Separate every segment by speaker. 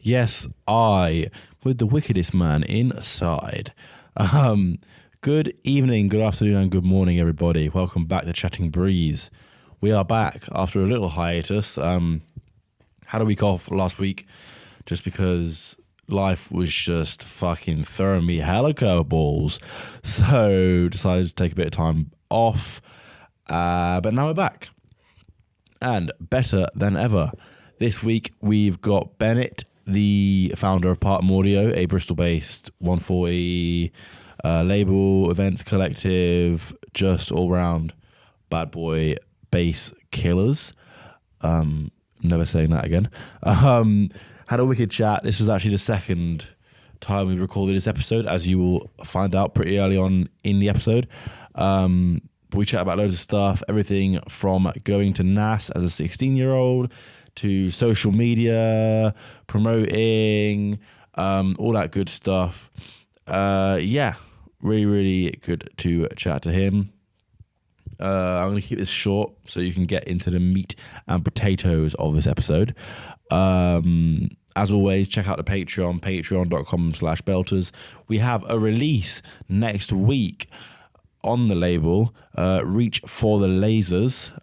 Speaker 1: Yes, I, with the wickedest man inside. Good evening, good afternoon, and good morning, everybody. Welcome back to Chatting Breeze. We are back after a little hiatus. Had a week off last week just because life was just fucking throwing me hella curveballs. So decided to take a bit of time off. But now we're back. And better than ever. This week we've got Bennett, the founder of Partum Audio, a Bristol-based 140 label, events collective, just all-round bad boy bass killers. Never saying that again. Had a wicked chat. This was actually the second time we recorded this episode, as you will find out pretty early on in the episode. We chat about loads of stuff, everything from going to Nass as a 16-year-old to social media, promoting, all that good stuff. Yeah, really good to chat to him. I'm going to keep this short so you can get into the meat and potatoes of this episode. As always, check out the Patreon, patreon.com/belters. We have a release next week on the label, Reach for the Lasers.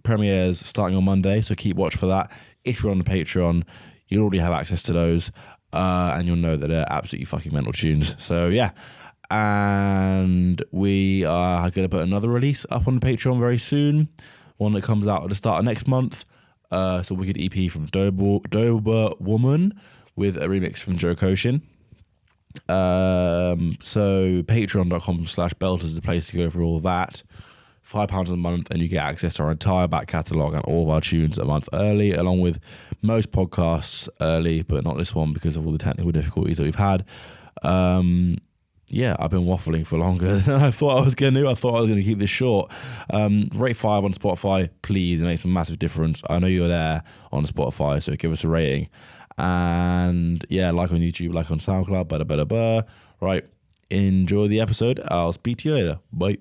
Speaker 1: Premieres starting on Monday, so keep watch for that. If you're on the Patreon, you'll already have access to those, and you'll know that they're absolutely fucking mental tunes. So yeah, and we are going to put another release up on the Patreon very soon, one that comes out at the start of next month. So wicked EP from Dober Woman with a remix from Joe Koshin. So patreon.com/belters is the place to go for all that. £5 a month and you get access to our entire back catalogue and all of our tunes a month early, along with most podcasts early, but not this one because of all the technical difficulties that we've had. Yeah, I've been waffling for longer than I thought I was going to. I thought I was going to keep this short. Rate 5 on Spotify, please. It makes a massive difference. I know you're there on Spotify, so give us a rating. And yeah, like on YouTube, like on SoundCloud, Right, enjoy the episode. I'll speak to you later. Bye.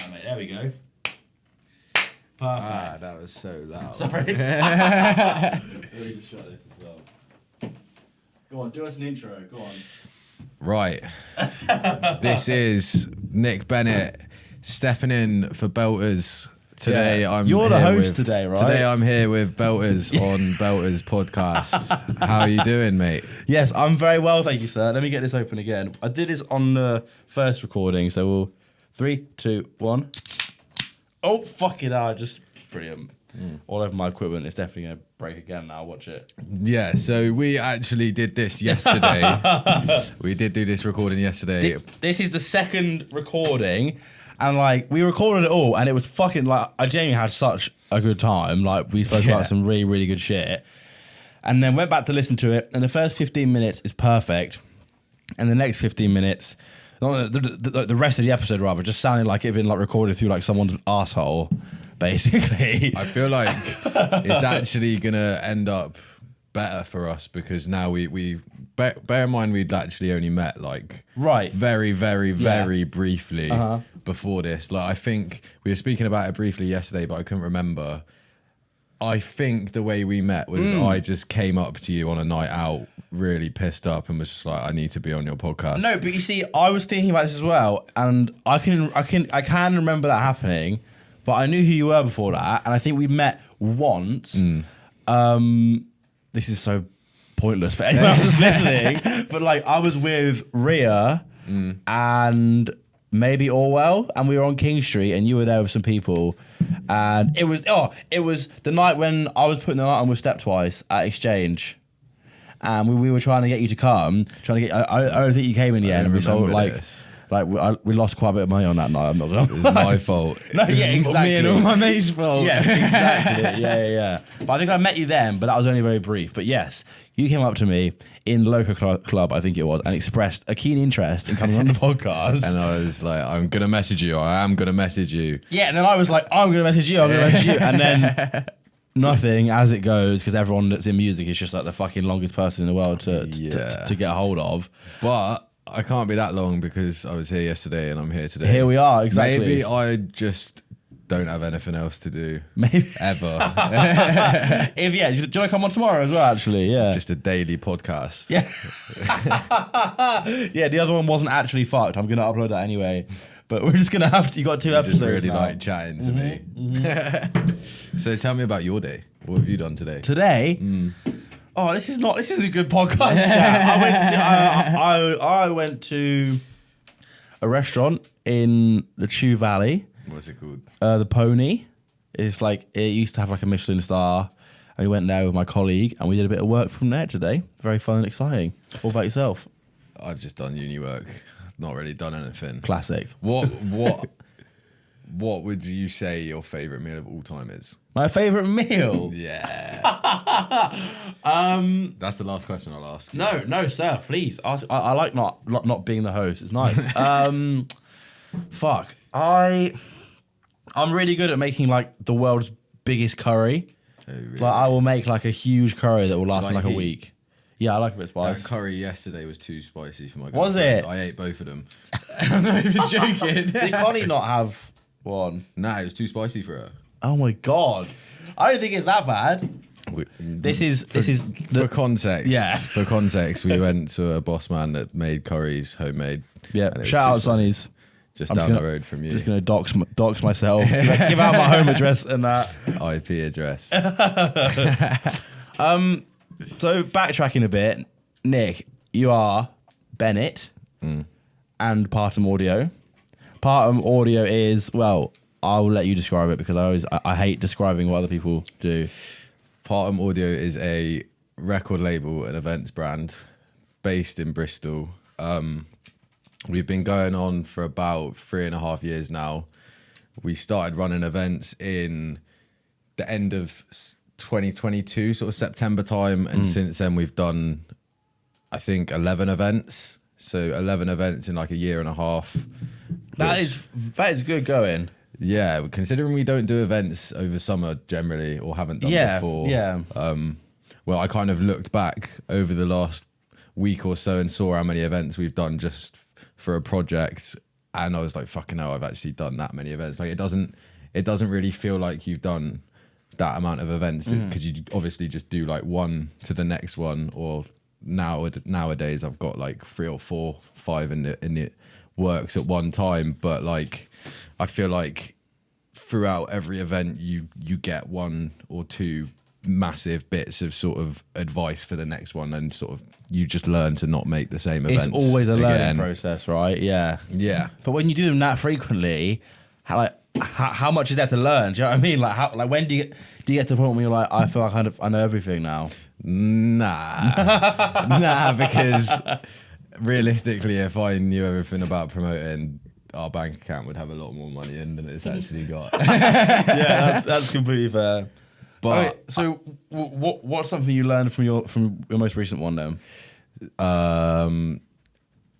Speaker 1: Mate, there we go. Perfect.
Speaker 2: Ah, that was so loud.
Speaker 1: Sorry. Let me just shut this as well. Go on, do us an intro. Go on.
Speaker 2: Right. This is Nick Bennett stepping in for Belters. Today
Speaker 1: You're the host today, right?
Speaker 2: Today I'm here with Belters on Belters podcast. How are you doing, mate?
Speaker 1: Yes, I'm very well, thank you, sir. Let me get this open again. I did this on the first recording, so we'll 3, 2, 1. Oh, fuck it, just brilliant. All over my equipment. It's definitely going to break again now. Watch it.
Speaker 2: Yeah, so we actually did this yesterday. We did do this recording yesterday.
Speaker 1: This is the second recording, and like we recorded it all, and it was fucking like I genuinely had such a good time. Like we spoke about some really good shit, and then went back to listen to it, and the first 15 minutes is perfect, and the next 15 minutes. The rest of the episode, rather, just sounded like it had been like recorded through like someone's asshole, basically.
Speaker 2: I feel like it's actually gonna end up better for us because now we bear in mind we'd actually only met like very briefly before this. Like I think we were speaking about it briefly yesterday, but I couldn't remember. I think the way we met was I just came up to you on a night out, really pissed up, and was just like, "I need to be on your podcast."
Speaker 1: No, but you see, I was thinking about this as well, and I can remember that happening, but I knew who you were before that, and I think we met once. This is so pointless for anyone else listening, but like I was with Rhea and maybe Orwell, and we were on King Street, and you were there with some people. And it was the night when I was putting the night on with Steptwise at Exchange, and we were trying to get you to come. I don't think you came in the end. We sold we lost quite a bit of money on that night. I'm not gonna.
Speaker 2: It was my fault.
Speaker 1: No, yeah, exactly.
Speaker 2: Me and all my mates' fault.
Speaker 1: Yes, exactly. Yeah. But I think I met you then, but that was only very brief. But yes, you came up to me in the local club, I think it was, and expressed a keen interest in coming on the podcast.
Speaker 2: And I was like, I'm going to message you. I am going to message you.
Speaker 1: Yeah, and then I was like, I'm going to message you. And then nothing, as it goes, because everyone that's in music is just like the fucking longest person in the world to get a hold of.
Speaker 2: But I can't be that long because I was here yesterday and I'm here today.
Speaker 1: Here we are, exactly.
Speaker 2: Maybe I just don't have anything else to do.
Speaker 1: Maybe
Speaker 2: Ever.
Speaker 1: if do you want to come on tomorrow as well? Actually, yeah.
Speaker 2: Just a daily podcast.
Speaker 1: Yeah. Yeah, the other one wasn't actually fucked. I'm gonna upload that anyway. But we're just gonna have to. You got 2 episodes.
Speaker 2: Just really
Speaker 1: now.
Speaker 2: like chatting to me. So tell me about your day. What have you done today?
Speaker 1: Today. Oh, this is a good podcast chat. I went to a restaurant in the Chew Valley.
Speaker 2: What's it called?
Speaker 1: The Pony. It's like, it used to have like a Michelin star. And we went there with my colleague and we did a bit of work from there today. Very fun and exciting. What about yourself?
Speaker 2: I've just done uni work. Not really done anything.
Speaker 1: Classic.
Speaker 2: What would you say your favourite meal of all time is?
Speaker 1: My favourite meal?
Speaker 2: Yeah. That's the last question I'll ask.
Speaker 1: No, sir, please. I like not being the host. It's nice. Fuck. I'm really good at making like the world's biggest curry.
Speaker 2: Oh, really?
Speaker 1: Like I will make like a huge curry that will last for like
Speaker 2: heat?
Speaker 1: a week. Yeah, I like a bit of spice.
Speaker 2: That curry yesterday was too spicy for my girlfriend.
Speaker 1: Was it?
Speaker 2: I ate both of them. I'm not even joking.
Speaker 1: Did Connie not have one?
Speaker 2: Nah, it was too spicy for her.
Speaker 1: Oh my god. I don't think it's that bad. This is
Speaker 2: for context.
Speaker 1: Yeah.
Speaker 2: For context, we went to a boss man that made curries homemade.
Speaker 1: Yeah.
Speaker 2: and it was
Speaker 1: Shout
Speaker 2: too
Speaker 1: out,
Speaker 2: spicy.
Speaker 1: Sonny's.
Speaker 2: Just
Speaker 1: I'm
Speaker 2: down
Speaker 1: just
Speaker 2: the road from you.
Speaker 1: Just gonna dox myself. Give out my home address and that.
Speaker 2: IP address.
Speaker 1: So backtracking a bit, Nick, you are Bennett and Partum Audio. Partum Audio is, well, I'll let you describe it because I hate describing what other people do.
Speaker 2: Partum Audio is a record label and events brand based in Bristol. We've been going on for about 3.5 years now. We started running events in the end of 2022, sort of September time. And since then we've done, I think, 11 events. So 11 events in like a year and a half.
Speaker 1: That is good going.
Speaker 2: Yeah, considering we don't do events over summer generally or haven't done before.
Speaker 1: Yeah.
Speaker 2: Well, I kind of looked back over the last week or so and saw how many events we've done just for a project, and I was like, fucking hell, I've actually done that many events. Like it doesn't really feel like you've done that amount of events because you obviously just do like one to the next one, or nowadays I've got like 3 or 4, 5 in the works at one time. But like I feel like throughout every event you get 1 or 2 massive bits of sort of advice for the next one, and sort of you just learn to not make the same events.
Speaker 1: It's always a learning
Speaker 2: again.
Speaker 1: process, right? Yeah.
Speaker 2: Yeah.
Speaker 1: But when you do them that frequently, how much is there to learn? Do you know what I mean? Like when do you get to the point where you're like, I feel like I know everything now?
Speaker 2: Nah, because realistically, if I knew everything about promoting, our bank account would have a lot more money in than it's actually got.
Speaker 1: Yeah, that's completely fair.
Speaker 2: But
Speaker 1: okay, so what's something you learned from your most recent one then?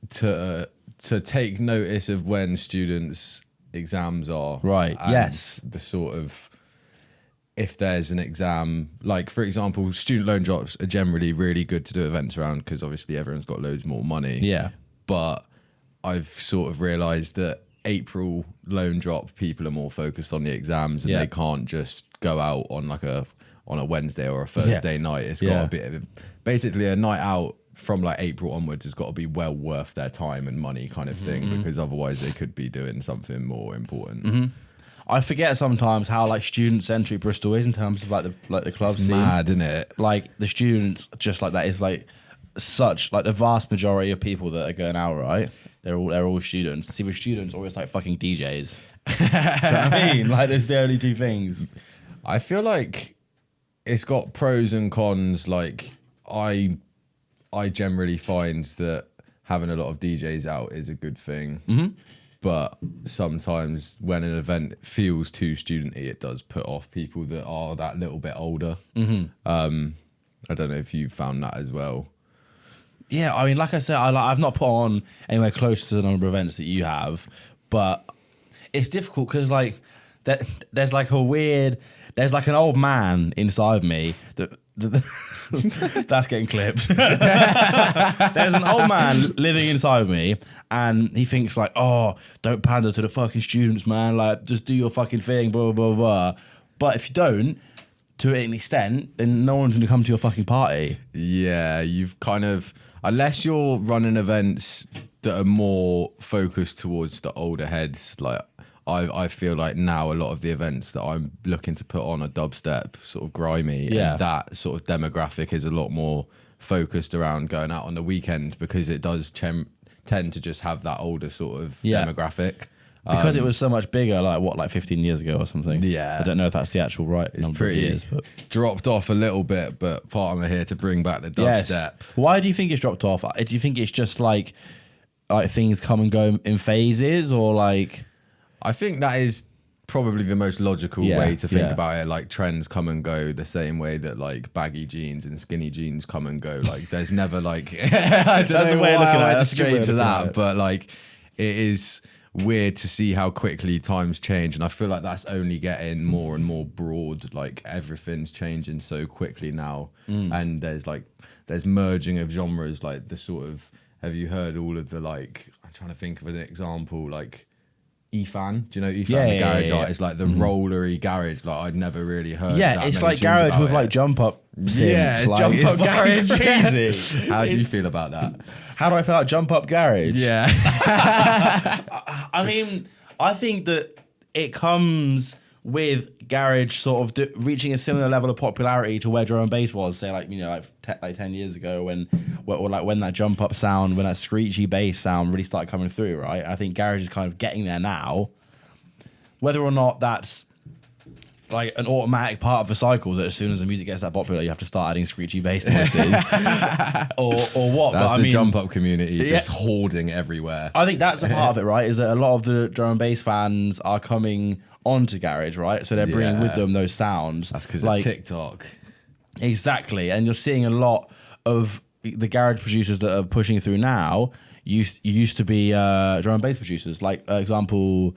Speaker 2: To take notice of when students' exams are.
Speaker 1: Right.
Speaker 2: And
Speaker 1: yes.
Speaker 2: the sort of, if there's an exam, like for example, student loan drops are generally really good to do events around because obviously everyone's got loads more money.
Speaker 1: Yeah. But
Speaker 2: I've sort of realised that April loan drop, people are more focused on the exams and they can't just go out on like a Wednesday or a Thursday night. It's got to be basically a night out from like April onwards has got to be well worth their time and money kind of thing, because otherwise they could be doing something more important.
Speaker 1: I forget sometimes how like student centric Bristol is in terms of like the club scene.
Speaker 2: Mad, isn't it?
Speaker 1: Like the students just like that is like such like the vast majority of people that are going out, right? They're all students. See, with students always like fucking DJs. Do you know what I mean? Like there's the only 2 things.
Speaker 2: I feel like it's got pros and cons. Like I generally find that having a lot of DJs out is a good thing. But sometimes when an event feels too studenty, it does put off people that are that little bit older. I don't know if you've found that as well.
Speaker 1: Yeah, I mean, like I said, I've not put on anywhere close to the number of events that you have, but it's difficult because like there's like an old man inside me that That's getting clipped. There's an old man living inside of me, and he thinks like, oh, don't pander to the fucking students, man. Like, just do your fucking thing, blah, blah, blah, blah. But if you don't, to an extent, then no one's going to come to your fucking party.
Speaker 2: Yeah, you've kind of, unless you're running events that are more focused towards the older heads, like I feel like now a lot of the events that I'm looking to put on are dubstep, sort of grimy, and that sort of demographic is a lot more focused around going out on the weekend because it does tend to just have that older sort of demographic.
Speaker 1: Because it was so much bigger, like 15 years ago or something.
Speaker 2: Yeah.
Speaker 1: I don't know if that's the actual right
Speaker 2: it's
Speaker 1: number
Speaker 2: pretty
Speaker 1: of years, but
Speaker 2: dropped off a little bit, but Partum are here to bring back the dubstep.
Speaker 1: yes. Why do you think it's dropped off? Do you think it's just like things come and go in phases, or like?
Speaker 2: I think that is probably the most logical way to think about it. Like trends come and go the same way that like baggy jeans and skinny jeans come and go. Like there's never like I don't know why I went straight to that, but like it is weird to see how quickly times change, and I feel like that's only getting more and more broad. Like everything's changing so quickly now, and there's merging of genres. Like the sort of, have you heard all of the like? I'm trying to think of an example like. Efan, do you know Efan, the garage artist, like the rollery garage, like I'd never really heard.
Speaker 1: Yeah, it's like garage with like jump up sims.
Speaker 2: Yeah,
Speaker 1: like,
Speaker 2: jump up garage.
Speaker 1: Crazy.
Speaker 2: How do you feel about that?
Speaker 1: How do I feel about jump up garage?
Speaker 2: Yeah.
Speaker 1: I mean, I think that it comes with garage sort of reaching a similar level of popularity to where drum and bass was, say like 10 years ago when that jump up sound, when that screechy bass sound really started coming through, right? I think garage is kind of getting there now. Whether or not that's like an automatic part of the cycle that as soon as the music gets that popular, you have to start adding screechy bass noises, or what?
Speaker 2: That's the jump up community just hoarding everywhere.
Speaker 1: I think that's a part of it, right? Is that a lot of the drum and bass fans are coming onto garage, right? So they're bringing with them those sounds.
Speaker 2: That's because of TikTok.
Speaker 1: Exactly, and you're seeing a lot of the garage producers that are pushing through now. Used to be drum and bass producers, like example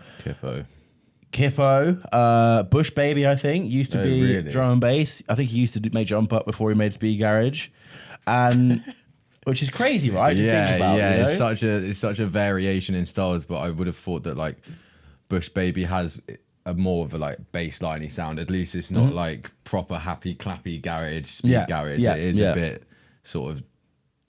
Speaker 1: Kippo, Bush Baby, I think, used to be drum and bass. I think he used to make jump up before he made speed garage, and which is crazy, right?
Speaker 2: Yeah,
Speaker 1: you know?
Speaker 2: It's such a variation in styles, but I would have thought that like Bush Baby has a more of a like bassliney sound. At least it's not like proper happy clappy garage, speed garage. It is a bit sort of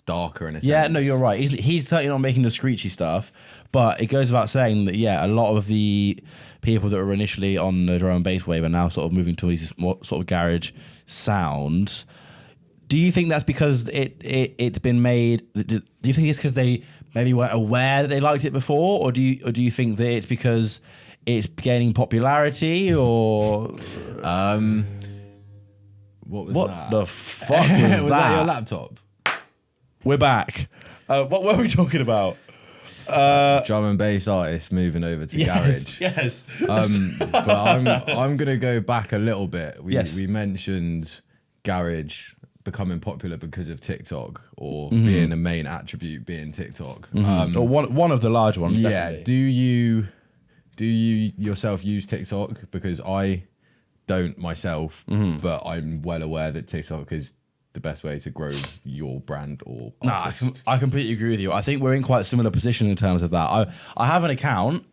Speaker 2: darker in a sense.
Speaker 1: Yeah, no, you're right. He's certainly not making the screechy stuff, but it goes without saying that a lot of the people that were initially on the drum and bass wave are now sort of moving to these more sort of garage sounds. Do you think that's because it's been made? Do you think it's because they maybe weren't aware that they liked it before, or do you think that it's because it's gaining popularity, or
Speaker 2: what
Speaker 1: the fuck was that?
Speaker 2: Was that your laptop?
Speaker 1: We're back. What were we talking about?
Speaker 2: Drum and bass artists moving over to garage.
Speaker 1: Yes.
Speaker 2: But I'm gonna go back a little bit. We mentioned garage becoming popular because of TikTok, or being a main attribute being TikTok.
Speaker 1: Or one of the large ones.
Speaker 2: Yeah.
Speaker 1: Definitely.
Speaker 2: Do you yourself use TikTok? Because I don't myself, but I'm well aware that TikTok is the best way to grow your brand or artist.
Speaker 1: Nah, I completely agree with you. I think we're in quite a similar position in terms of that. I have an account,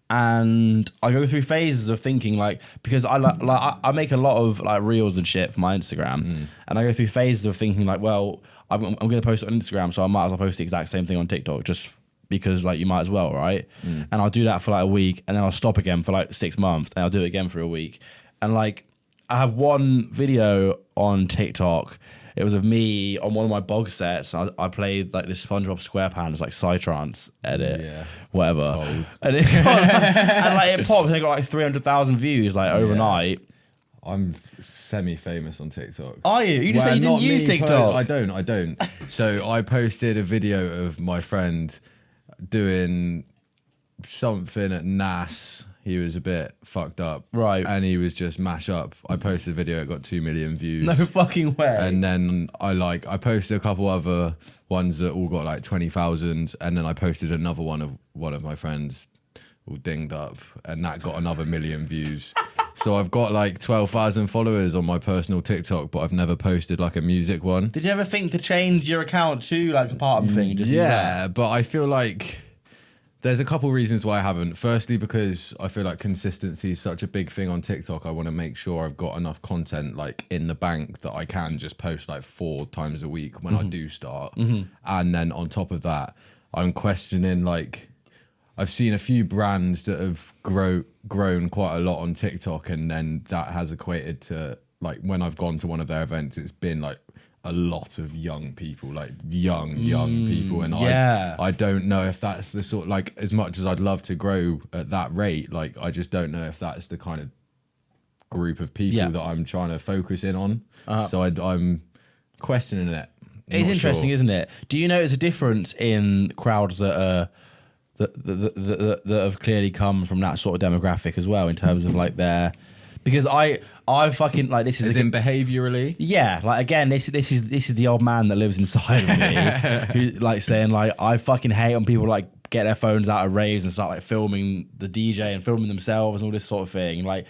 Speaker 1: and I go through phases of thinking because I make a lot of like reels and shit for my Instagram, and I go through phases of thinking like, well, I'm going to post it on Instagram, so I might as well post the exact same thing on TikTok, just because like you might as well, right? And I'll do that for like a week, and then I'll stop again for like 6 months, and I'll do it again for a week. And like I have one video on TikTok. It was of me on one of my bog sets. I played like this SpongeBob SquarePants like psytrance edit, whatever.
Speaker 2: Cold.
Speaker 1: And it popped. And it got like 300,000 views like overnight.
Speaker 2: I'm semi-famous on TikTok.
Speaker 1: Are you? You just say you didn't use TikTok.
Speaker 2: I don't. So I posted a video of my friend doing something at Nass. He was a bit fucked up.
Speaker 1: Right.
Speaker 2: And he was just mash up. I posted a video, it got 2 million views.
Speaker 1: No fucking way.
Speaker 2: And then I posted a couple other ones that all got like 20,000. And then I posted another one of my friends all dinged up, and that got another 1 million views. So I've got like 12,000 followers on my personal TikTok, but I've never posted like a music one.
Speaker 1: Did you ever think to change your account to like a Partum thing? Just
Speaker 2: yeah, but I feel like there's a couple reasons why I haven't. Firstly, because I feel like consistency is such a big thing on TikTok. I want to make sure I've got enough content like in the bank that I can just post like 4 times a week when I do start. And then on top of that, I'm questioning like, I've seen a few brands that have grown quite a lot on TikTok, and then that has equated to like when I've gone to one of their events, it's been like a lot of young people, like young people, and I don't know if that's the sort, like, as much as I'd love to grow at that rate, like I just don't know if that's the kind of group of people that I'm trying to focus in on. So I'm questioning it.
Speaker 1: It's interesting, isn't it? Do you notice a difference in crowds that are that have clearly come from that sort of demographic as well, in terms of like their, because I fucking like, this is
Speaker 2: in behaviorally.
Speaker 1: Yeah, like again, this is the old man that lives inside of me, who like saying like, I fucking hate when people like get their phones out of raves and start like filming the DJ and filming themselves and all this sort of thing. Like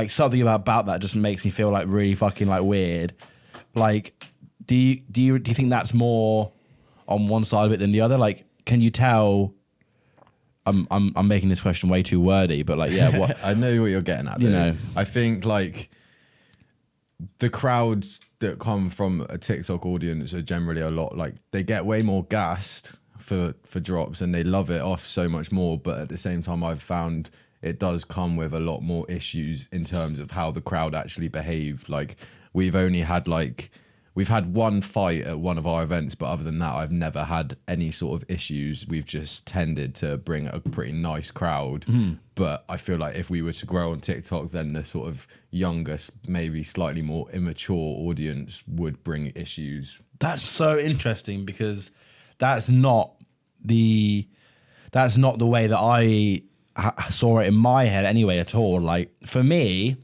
Speaker 1: something about that just makes me feel like really fucking like weird. Like, do you think that's more on one side of it than the other? Like, can you tell? I'm making this question way too wordy, but like, yeah, what
Speaker 2: I know what you're getting at. You know, I think like the crowds that come from a TikTok audience are generally a lot like, they get way more gassed for drops and they love it off so much more. But at the same time, I've found it does come with a lot more issues in terms of how the crowd actually behave. Like we've had one fight at one of our events, but other than that, I've never had any sort of issues. We've just tended to bring a pretty nice crowd. But I feel like if we were to grow on TikTok, then the sort of younger, maybe slightly more immature audience would bring issues.
Speaker 1: That's so interesting, because that's not the way that I saw it in my head anyway at all. Like for me,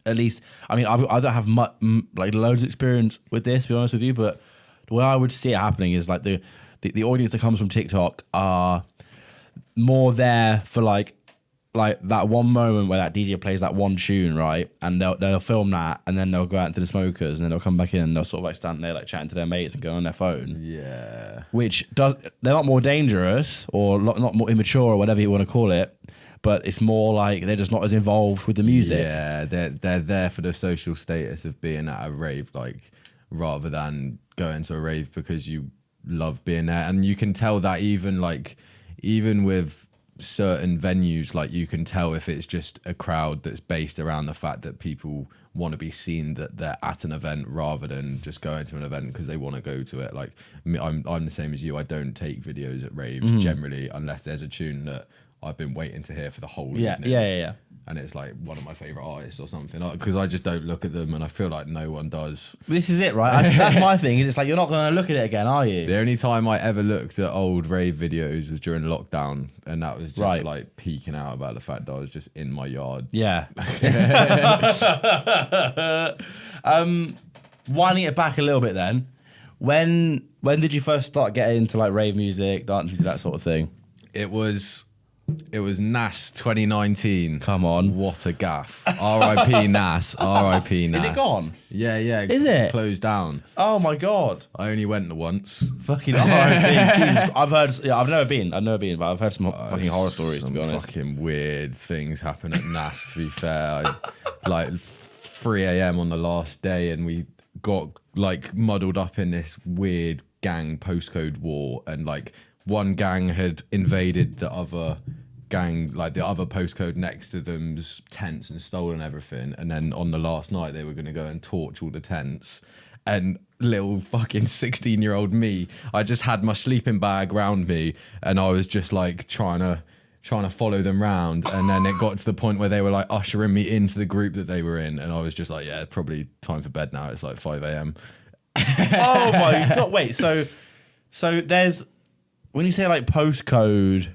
Speaker 1: at least, I mean, I don't have much, like loads of experience with this, to be honest with you, but the way I would see it happening is like the audience that comes from TikTok are more there for like that one moment where that DJ plays that one tune, right? And they'll film that, and then they'll go out into the smokers, and then they'll come back in and they'll sort of like stand there like chatting to their mates and go on their phone.
Speaker 2: Yeah.
Speaker 1: They're not more dangerous or not more immature or whatever you want to call it, but it's more like they're just not as involved with the music.
Speaker 2: Yeah, they're there for the social status of being at a rave, like, rather than going to a rave because you love being there. And you can tell that even with certain venues, like you can tell if it's just a crowd that's based around the fact that people want to be seen that they're at an event rather than just going to an event because they want to go to it. Like I'm the same as you. I don't take videos at raves generally unless there's a tune that I've been waiting to hear for the whole evening.
Speaker 1: Yeah.
Speaker 2: And it's like one of my favorite artists or something, because I just don't look at them, and I feel like no one does.
Speaker 1: This is it, right? That's my thing. Is it's like, you're not going to look at it again, are you?
Speaker 2: The only time I ever looked at old rave videos was during lockdown, and that was just like peeking out about the fact that I was just in my yard.
Speaker 1: Yeah. Winding it back a little bit then, when did you first start getting into like rave music, dance music, that sort of thing?
Speaker 2: It was Nass 2019.
Speaker 1: Come on.
Speaker 2: What a gaff. R.I.P. Nass. R.I.P. Nass.
Speaker 1: Is it gone?
Speaker 2: Yeah.
Speaker 1: Is it?
Speaker 2: Closed down.
Speaker 1: Oh my God.
Speaker 2: I only went once.
Speaker 1: Fucking R.I.P. Jesus. I've never been, but I've heard some fucking horror stories, to be honest.
Speaker 2: Fucking weird things happen at Nass, to be fair. Like 3 a.m. on the last day, and we got like muddled up in this weird gang postcode war, and like one gang had invaded the other gang, like the other postcode next to them's tents, and stolen everything. And then on the last night, they were going to go and torch all the tents. And little fucking 16-year-old me, I just had my sleeping bag round me, and I was just like trying to follow them round. And then it got to the point where they were like ushering me into the group that they were in, and I was just like, yeah, probably time for bed now. It's like 5 a.m.
Speaker 1: Oh my God. Wait, so there's, when you say like postcode,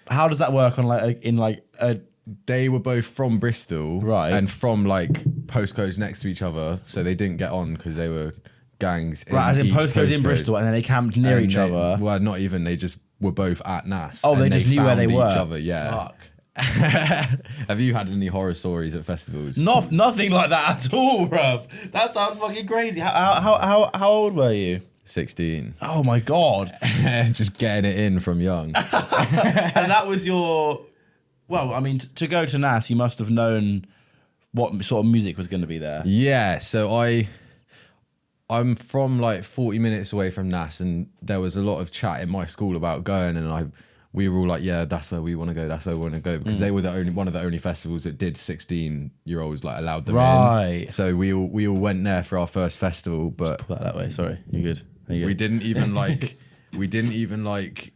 Speaker 1: how does that work on like in like a?
Speaker 2: They were both from Bristol,
Speaker 1: right,
Speaker 2: and from like postcodes next to each other, so they didn't get on because they were gangs.
Speaker 1: Right, as in postcodes in Bristol, and then they camped near each other.
Speaker 2: Well, not even. They just were both at Nass.
Speaker 1: Oh, they just knew where they were.
Speaker 2: Each other, yeah.
Speaker 1: Fuck.
Speaker 2: Have you had any horror stories at festivals?
Speaker 1: Nothing like that at all, bruv. That sounds fucking crazy. How old were you?
Speaker 2: 16.
Speaker 1: Oh my god.
Speaker 2: Just getting it in from young.
Speaker 1: And that was your... Well, I mean, to go to Nass, you must have known what sort of music was going to be there.
Speaker 2: Yeah, so I'm from like 40 minutes away from Nass, and there was a lot of chat in my school about going, and we were all like, yeah, that's where we want to go, that's where we want to go, because they were one of the only festivals that did 16-year-olds like allowed them in. So we all went there for our first festival, but
Speaker 1: Just put that way. Sorry, you're good.
Speaker 2: we didn't even like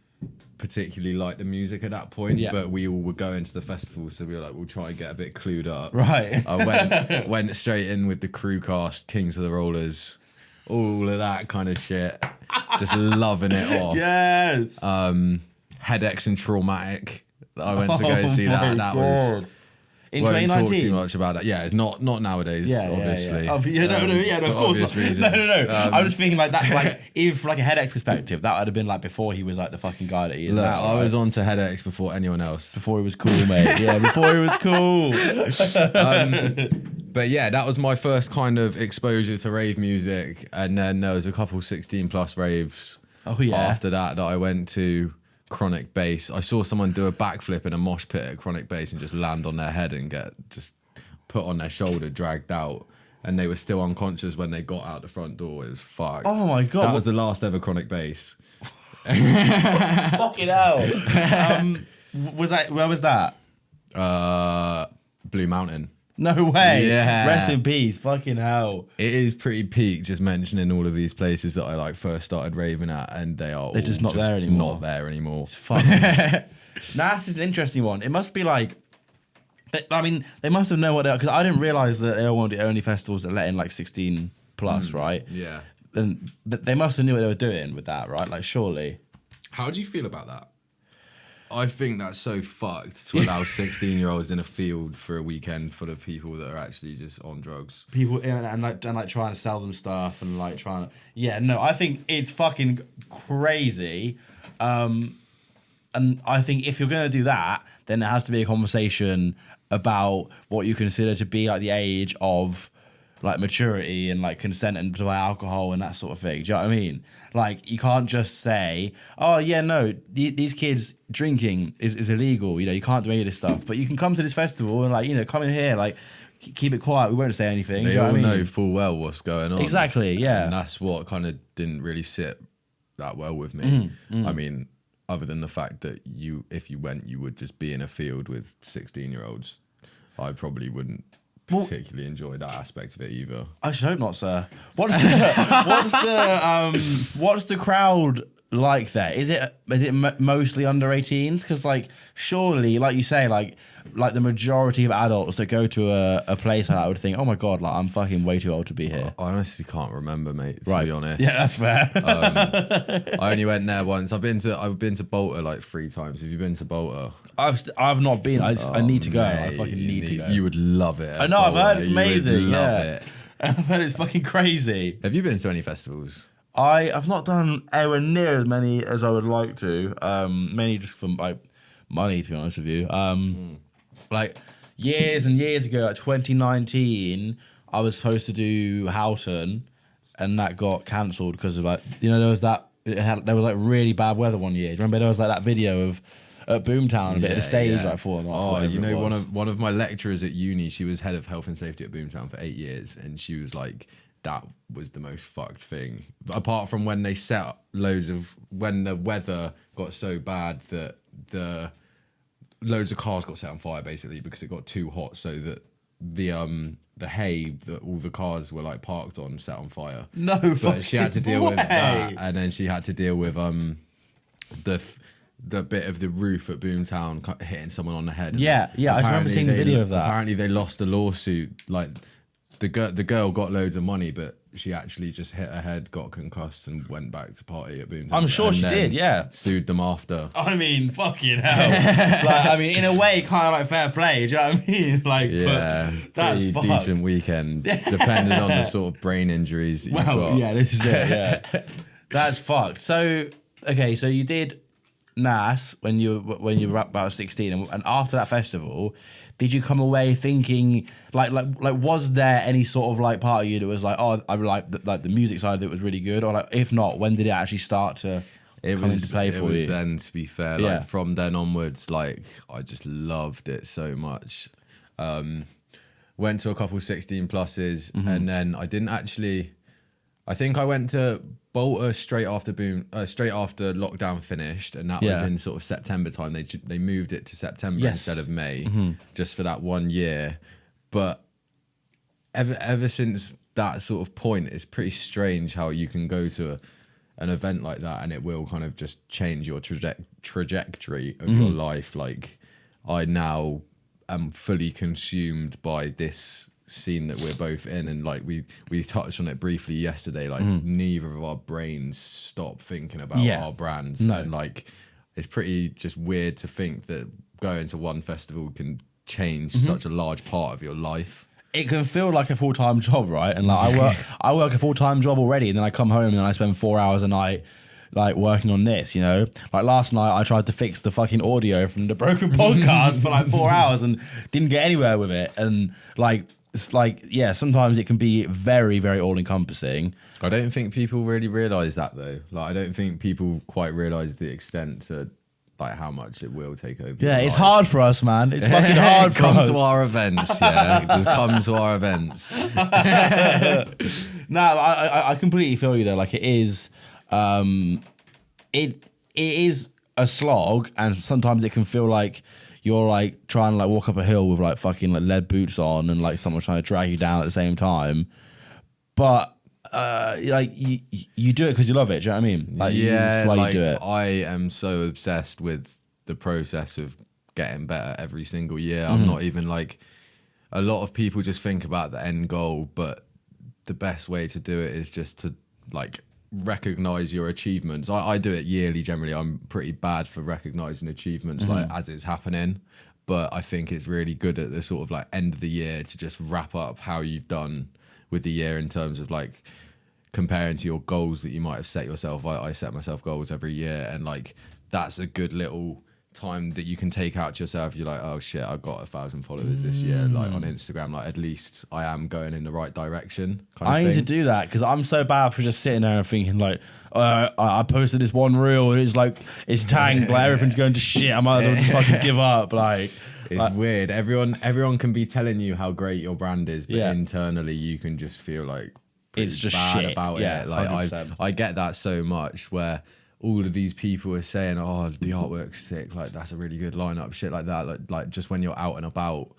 Speaker 2: particularly like the music at that point, but we all were going to the festival, so we were like, we'll try and get a bit clued up.
Speaker 1: Right.
Speaker 2: I went straight in with the crew cast, Kings of the Rollers, all of that kind of shit, just loving it off.
Speaker 1: Yes.
Speaker 2: Headaches and Traumatic. I went to go see that. That was...
Speaker 1: In
Speaker 2: Won't
Speaker 1: 2019?
Speaker 2: talk too much about it. Yeah, not nowadays, obviously.
Speaker 1: Of course.
Speaker 2: obvious reasons.
Speaker 1: No. I was thinking like that, like even from like a Headaches perspective, that would have been like before he was like the fucking guy that he is now.
Speaker 2: I was on to Headaches before anyone else.
Speaker 1: Before he was cool, mate. Yeah, before he was cool.
Speaker 2: But yeah, that was my first kind of exposure to rave music, and then there was a couple 16+ raves.
Speaker 1: Oh yeah.
Speaker 2: After that I went to Chronic Bass. I saw someone do a backflip in a mosh pit at Chronic Bass and just land on their head and get just put on their shoulder, dragged out, and they were still unconscious when they got out the front door. It was fucked.
Speaker 1: Oh my god.
Speaker 2: That was the last ever Chronic Bass.
Speaker 1: Fucking hell. Where was that?
Speaker 2: Blue Mountain.
Speaker 1: No way.
Speaker 2: Yeah.
Speaker 1: Rest in peace. Fucking hell.
Speaker 2: It is pretty peak just mentioning all of these places that I like first started raving at, and they're
Speaker 1: just not there anymore.
Speaker 2: Not there anymore.
Speaker 1: It's fucking... Nass is an interesting one. It must be like... I mean, they must have known what they are, because I didn't realise that they were one of the only festivals that let in like 16+, right?
Speaker 2: Yeah.
Speaker 1: And they must have knew what they were doing with that, right? Like, surely.
Speaker 2: How do you feel about that? I think that's so fucked to allow 16-year-olds in a field for a weekend full of people that are actually just on drugs.
Speaker 1: People and trying to sell them stuff and like trying to... Yeah, no, I think it's fucking crazy. And I think if you're going to do that, then there has to be a conversation about what you consider to be like the age of like maturity and like consent and to buy alcohol and that sort of thing. Do you know what I mean? Like, you can't just say, oh yeah, no, these kids drinking is illegal. You know, you can't do any of this stuff, but you can come to this festival and like, you know, come in here, like keep it quiet. We won't say anything.
Speaker 2: They
Speaker 1: do you know
Speaker 2: all
Speaker 1: what I mean?
Speaker 2: know full well what's going on.
Speaker 1: Exactly. Yeah.
Speaker 2: And that's what kind of didn't really sit that well with me. I mean, other than the fact that if you went, you would just be in a field with 16-year-olds. I probably wouldn't particularly enjoy that aspect of it either.
Speaker 1: I should hope not, sir. What's the crowd like there? Is it mostly under 18s? Because like surely, like you say, like the majority of adults that go to a place like that would think, oh my god, like I'm fucking way too old to be here.
Speaker 2: I honestly can't remember, mate. To be honest,
Speaker 1: yeah, that's fair.
Speaker 2: I only went there once. I've been to Bolter like 3 times. Have you been to Bolter?
Speaker 1: I've not been. I need to go.
Speaker 2: Mate,
Speaker 1: I fucking need to go.
Speaker 2: You would love it.
Speaker 1: I know. I've heard it's
Speaker 2: You would
Speaker 1: amazing.
Speaker 2: love it.
Speaker 1: I've heard it's fucking crazy.
Speaker 2: Have you been to any festivals?
Speaker 1: I've not done anywhere near as many as I would like to. Mainly just for like money, to be honest with you. Like years and years ago, like 2019, I was supposed to do Houghton, and that got cancelled because of like, you know, there was like really bad weather one year. Do you remember there was like that video of at Boomtown, a bit of the stage like falling off.
Speaker 2: Oh, you know, one of my lecturers at uni, she was head of health and safety at Boomtown for 8 years, and she was like, that was the most fucked thing. But apart from when they set up when the weather got so bad that loads of cars got set on fire basically because it got too hot, so that the hay that all the cars were like parked on set on fire.
Speaker 1: No,
Speaker 2: but she had to deal with that, and then she had to deal with the bit of the roof at Boomtown hitting someone on the head.
Speaker 1: Yeah, I remember seeing the video of that.
Speaker 2: Apparently they lost a lawsuit. Like the girl got loads of money, but she actually just hit her head, got concussed, and went back to party at Boomtown.
Speaker 1: I'm sure she did, yeah.
Speaker 2: Sued them after.
Speaker 1: I mean, fucking hell. Like, I mean, in a way, kind of like fair play. Do you know what I mean? Like,
Speaker 2: yeah,
Speaker 1: that's
Speaker 2: pretty decent weekend, depending on the sort of brain injuries that you've got.
Speaker 1: Yeah, this is it. Yeah, that's fucked. So, okay, so you did Nass when you were about 16, and after that festival, did you come away thinking like was there any sort of like part of you that was like, oh, I like the music side of it was really good, or like if not, when did it actually start to come into play for you?
Speaker 2: It was then, to be fair, like from then onwards, like I just loved it so much. Went to a couple 16 pluses, and then I didn't actually. I think I went to Bolter straight after lockdown finished, and that was in sort of September time. They moved it to September instead of May, just for that 1 year. But ever since that sort of point, it's pretty strange how you can go to an event like that and it will kind of just change your trajectory of your life. Like I now am fully consumed by this scene that we're both in, and like we touched on it briefly yesterday, like neither of our brains stop thinking about our brands. And like it's pretty just weird to think that going to one festival can change such a large part of your life.
Speaker 1: It can feel like a full-time job, right? And like I work a full-time job already, and then I come home and I spend 4 hours a night like working on this, you know? Like last night I tried to fix the fucking audio from the broken podcast for like 4 hours and didn't get anywhere with it. And like it's like, yeah, sometimes it can be very, very all-encompassing.
Speaker 2: I don't think people really realise that though. Like I don't think people quite realise the extent to like how much it will take over.
Speaker 1: Yeah, it's hard for us, man. It's fucking hard for us.
Speaker 2: Come to our events, yeah. Just come to our events.
Speaker 1: No, I completely feel you though. Like it is, it is a slog, and sometimes it can feel like you're like trying to like walk up a hill with like fucking like lead boots on, and like someone's trying to drag you down at the same time. But like you do it because you love it. Do you know what I mean? Like,
Speaker 2: yeah,
Speaker 1: why
Speaker 2: like
Speaker 1: you do it.
Speaker 2: I am so obsessed with the process of getting better every single year. I'm not even like, a lot of people just think about the end goal, but the best way to do it is just to like recognize your achievements. I do it yearly generally. I'm pretty bad for recognizing achievements like as it's happening, but I think it's really good at the sort of like end of the year to just wrap up how you've done with the year in terms of like comparing to your goals that you might have set yourself. I set myself goals every year, and like that's a good little time that you can take out to yourself. You're like, oh shit, I got 1,000 followers this year, like on Instagram, like at least I am going in the right direction kind of
Speaker 1: need to do that, because I'm so bad for just sitting there and thinking like, I posted this one reel and it's like it's tanked, like everything's going to shit, I might as well just fucking give up. Like
Speaker 2: it's weird. Everyone can be telling you how great your brand is, but internally you can just feel like
Speaker 1: it's just
Speaker 2: bad
Speaker 1: shit
Speaker 2: about it. Like I get that so much, where all of these people are saying, oh, the artwork's sick, like that's a really good lineup, shit like that, like just when you're out and about.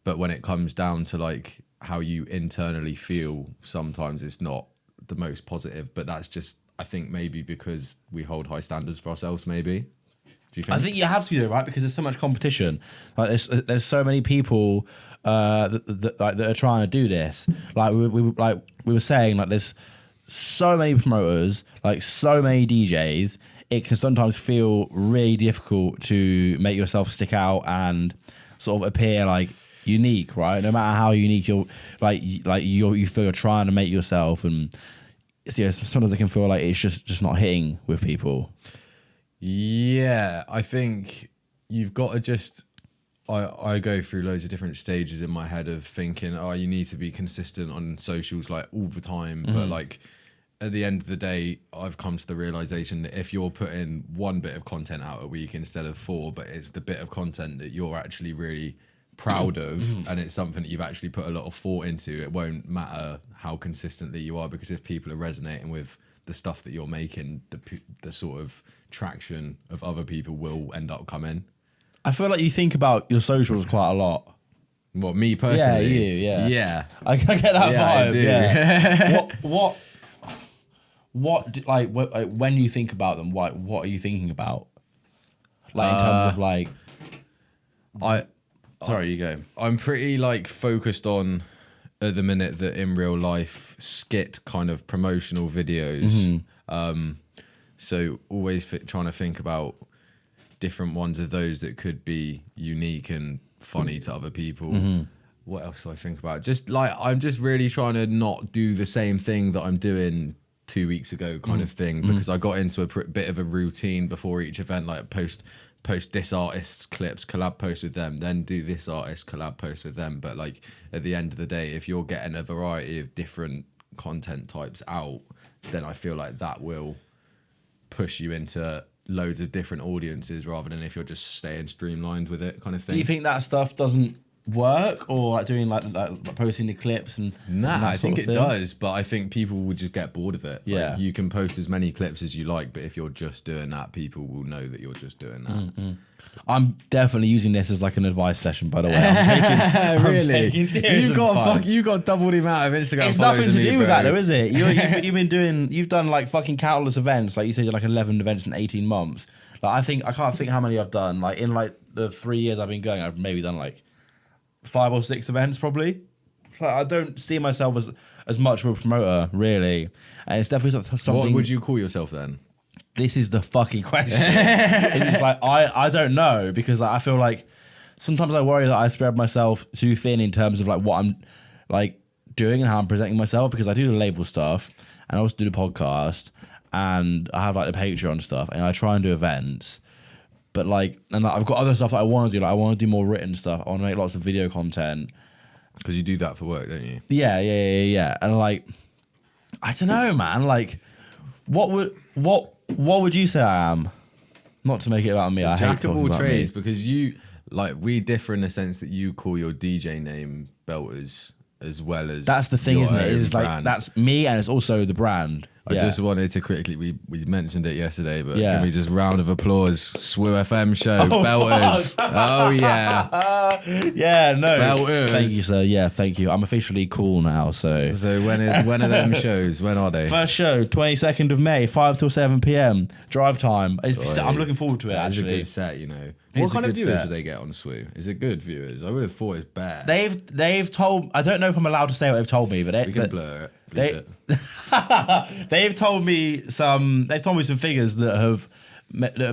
Speaker 2: But when it comes down to like how you internally feel, sometimes it's not the most positive. But that's just, I think maybe because we hold high standards for ourselves, maybe. Do you think?
Speaker 1: I think you have to, though, right? Because there's so much competition. Like there's so many people that are trying to do this. Like we were saying, like there's so many promoters, like so many DJs. It can sometimes feel really difficult to make yourself stick out and sort of appear like unique, right? No matter how unique you feel you're trying to make yourself, and sometimes it can feel like it's just not hitting with people.
Speaker 2: Yeah, I think you've got to just. I go through loads of different stages in my head of thinking, oh, you need to be consistent on socials like all the time, but like at the end of the day, I've come to the realization that if you're putting one bit of content out a week instead of 4, but it's the bit of content that you're actually really proud of, and it's something that you've actually put a lot of thought into, it won't matter how consistently you are, because if people are resonating with the stuff that you're making, the sort of traction of other people will end up coming.
Speaker 1: I feel like you think about your socials quite a lot.
Speaker 2: What, me personally?
Speaker 1: Yeah, you,
Speaker 2: yeah.
Speaker 1: I get that vibe.
Speaker 2: I do.
Speaker 1: Yeah. When you think about them, what are you thinking about? Like in terms of like, sorry, you go.
Speaker 2: I'm pretty like focused on at the minute that in real life skit kind of promotional videos. So always trying to think about different ones of those that could be unique and funny to other people. What else do I think about? Just like, I'm just really trying to not do the same thing that I'm doing 2 weeks ago kind of thing, because I got into a bit of a routine before each event, like post this artist's clips, collab post with them, then do this artist, collab post with them. But like at the end of the day, if you're getting a variety of different content types out, then I feel like that will push you into loads of different audiences rather than if you're just staying streamlined with it kind of thing.
Speaker 1: Do you think that stuff doesn't work, or like doing like posting the clips and
Speaker 2: I think it does, but I think people would just get bored of it.
Speaker 1: Yeah,
Speaker 2: like, you can post as many clips as you like, but if you're just doing that, people will know that you're just doing that.
Speaker 1: I'm definitely using this as like an advice session, by the way. I'm taking
Speaker 2: really?
Speaker 1: I'm taking serious
Speaker 2: you got double the amount of Instagram
Speaker 1: It's
Speaker 2: followers
Speaker 1: nothing to
Speaker 2: than me,
Speaker 1: do with
Speaker 2: bro.
Speaker 1: that, though, is it? You've done like fucking countless events. Like you said, you're like 11 events in 18 months. Like I can't think how many I've done. Like in like the 3 years I've been going, I've maybe done like 5 or 6 events probably. Like, I don't see myself as much of a promoter, really. And it's definitely something.
Speaker 2: What would you call yourself then?
Speaker 1: This is the fucking question. It's like I don't know, because like, I feel like sometimes I worry that I spread myself too thin in terms of like what I'm like doing and how I'm presenting myself, because I do the label stuff and I also do the podcast and I have like the Patreon stuff and I try and do events. But like, and like, I've got other stuff that I want to do. Like I want to do more written stuff. I want to make lots of video content.
Speaker 2: Because you do that for work, don't you?
Speaker 1: Yeah. And like, I don't know, man. Like, what would you say I am? Not to make it about me. I hate
Speaker 2: Jack of
Speaker 1: talking
Speaker 2: all
Speaker 1: about
Speaker 2: trades,
Speaker 1: me.
Speaker 2: because you like we differ in the sense that you call your DJ name Belters as well as
Speaker 1: That's the thing,
Speaker 2: your
Speaker 1: isn't it?
Speaker 2: own
Speaker 1: It's like
Speaker 2: brand.
Speaker 1: that's me, and it's also the brand.
Speaker 2: I
Speaker 1: Yeah.
Speaker 2: just wanted to quickly, we mentioned it yesterday, but
Speaker 1: Yeah.
Speaker 2: can we just round of applause, SWU FM show,
Speaker 1: Oh,
Speaker 2: Belters.
Speaker 1: fuck.
Speaker 2: Oh yeah.
Speaker 1: Yeah, no.
Speaker 2: Belters.
Speaker 1: Thank you, sir. Yeah, thank you. I'm officially cool now, so.
Speaker 2: So when are them shows? When are they?
Speaker 1: First show, 22nd of May, 5 till 7 p.m. Drive time. I'm looking forward to it,
Speaker 2: That's
Speaker 1: actually.
Speaker 2: a good set, you know.
Speaker 1: It's
Speaker 2: What
Speaker 1: a
Speaker 2: kind of
Speaker 1: good
Speaker 2: viewers
Speaker 1: set.
Speaker 2: do they get on SWU? Is it good viewers? I would have thought it's bad.
Speaker 1: They've told, I don't know if I'm allowed to say what they've told me, but
Speaker 2: We can blur it.
Speaker 1: they-
Speaker 2: Bleep it.
Speaker 1: they've told me some figures that have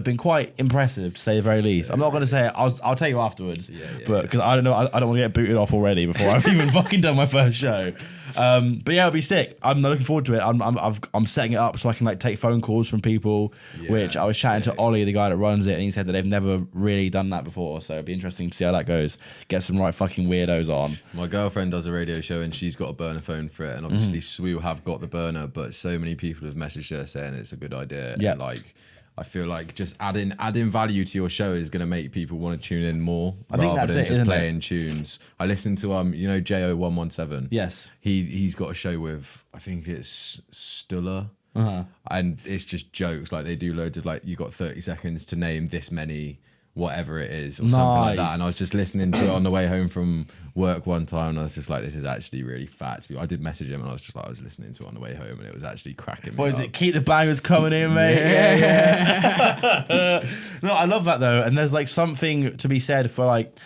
Speaker 1: been quite impressive, to say the very least. I'm not going to say it. I'll tell you afterwards. But because I don't know, I don't want to get booted off already before I've even fucking done my first show. But yeah, it'll be sick. I'm looking forward to it. I'm setting it up so I can like take phone calls from people. Which I was chatting to Ollie, the guy that runs it, and he said that they've never really done that before. So it'd be interesting to see how that goes. Get some right fucking weirdos on.
Speaker 2: My girlfriend does a radio show and she's got a burner phone for it, and obviously SWU have got the burner, but so many people have messaged her saying it's a good idea.
Speaker 1: Yeah.
Speaker 2: And like, I feel like just adding value to your show is going to make people want to tune in more
Speaker 1: I think
Speaker 2: rather
Speaker 1: that's
Speaker 2: than
Speaker 1: it,
Speaker 2: just
Speaker 1: isn't
Speaker 2: playing tunes. I listened to Jo117.
Speaker 1: Yes.
Speaker 2: He's got a show with, I think it's Stuller. And it's just jokes. Like they do loads of like, you got 30 seconds to name this many whatever it is or something like that.
Speaker 1: Nice.
Speaker 2: And I was just listening to it on the way home from work one time, and I was just like, this is actually really fat. I did message him and I was just like, I was listening to it on the way home and it was actually cracking me
Speaker 1: What is
Speaker 2: up.
Speaker 1: it? Keep the bangers coming in, mate. Yeah. No, I love that though, and there's like something to be said for like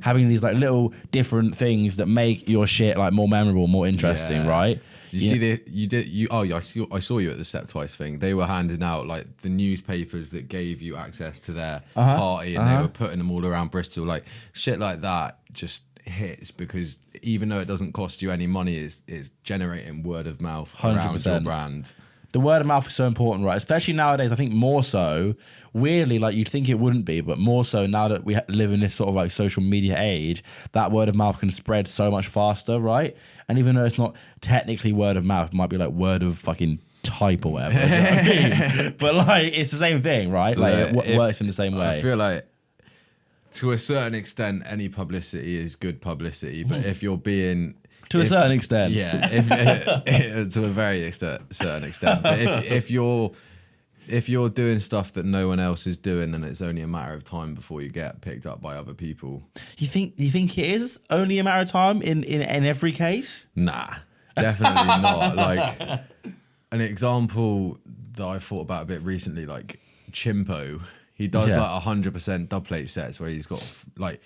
Speaker 1: having these like little different things that make your shit like more memorable, more interesting,
Speaker 2: Yeah.
Speaker 1: right?
Speaker 2: I saw you at the Step Twice thing. They were handing out like the newspapers that gave you access to their party, and they were putting them all around Bristol. Like shit like that just hits, because even though it doesn't cost you any money, it's generating word of mouth around your
Speaker 1: 100%.
Speaker 2: brand.
Speaker 1: The word of mouth is so important, right? Especially nowadays, I think more so. Weirdly, like you'd think it wouldn't be, but more so now that we live in this sort of like social media age, that word of mouth can spread so much faster, right? And even though it's not technically word of mouth, it might be like word of fucking type or whatever. You know what I mean? But like, it's the same thing, right? Like it works in the same way.
Speaker 2: I feel like to a certain extent, any publicity is good publicity, but if you're being
Speaker 1: To a certain extent.
Speaker 2: Yeah, to a very certain extent. But if you're doing stuff that no one else is doing, then it's only a matter of time before you get picked up by other people.
Speaker 1: You think it is only a matter of time in every case?
Speaker 2: Nah, definitely not. Like an example that I thought about a bit recently, like Chimpo. He does like 100% dubplate sets where he's got like,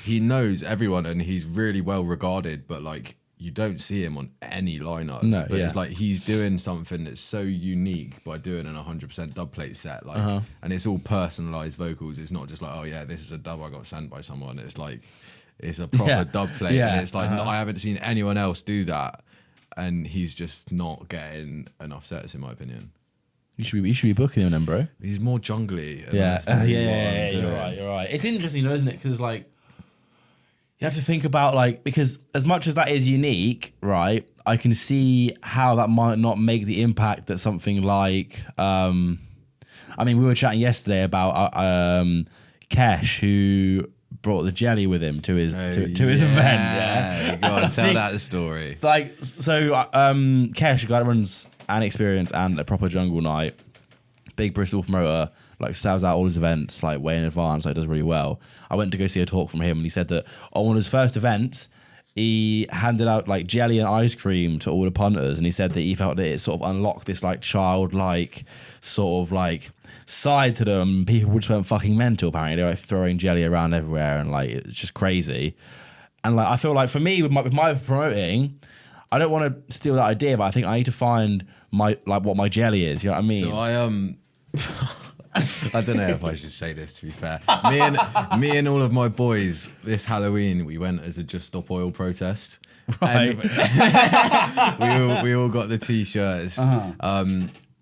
Speaker 2: he knows everyone and he's really well regarded, but like you don't see him on any lineups.
Speaker 1: No,
Speaker 2: but
Speaker 1: yeah.
Speaker 2: it's like he's doing something that's so unique by doing an 100% dubplate set, like, and it's all personalized vocals. It's not just like, oh yeah, this is a dub I got sent by someone. It's like it's a proper dub plate, and it's like I haven't seen anyone else do that. and he's just not getting enough sets, in my opinion.
Speaker 1: You should be booking him then, bro.
Speaker 2: He's more jungly.
Speaker 1: Yeah. You're right. It's interesting, though, isn't it? Because like, you have to think about like, because as much as that is unique, right? I can see how that might not make the impact that something like, I mean, we were chatting yesterday about Kesh, who brought the jelly with him to his his event. Yeah,
Speaker 2: you gotta tell that story.
Speaker 1: Like, so Kesh, a guy that runs an experience and a proper jungle night, big Bristol promoter, like sells out all his events like way in advance, like does really well. I went to go see a talk from him, and he said that on one of his first events, he handed out like jelly and ice cream to all the punters, and he said that he felt that it sort of unlocked this like childlike sort of like side to them. People just went fucking mental. Apparently, they were like throwing jelly around everywhere, and like it's just crazy. And like I feel like for me with my promoting, I don't want to steal that idea, but I think I need to find what my jelly is. You know what I mean?
Speaker 2: So I don't know if I should say this, to be fair. Me and all of my boys this Halloween, we went as a Just Stop Oil protest.
Speaker 1: Right.
Speaker 2: We all got the t-shirts.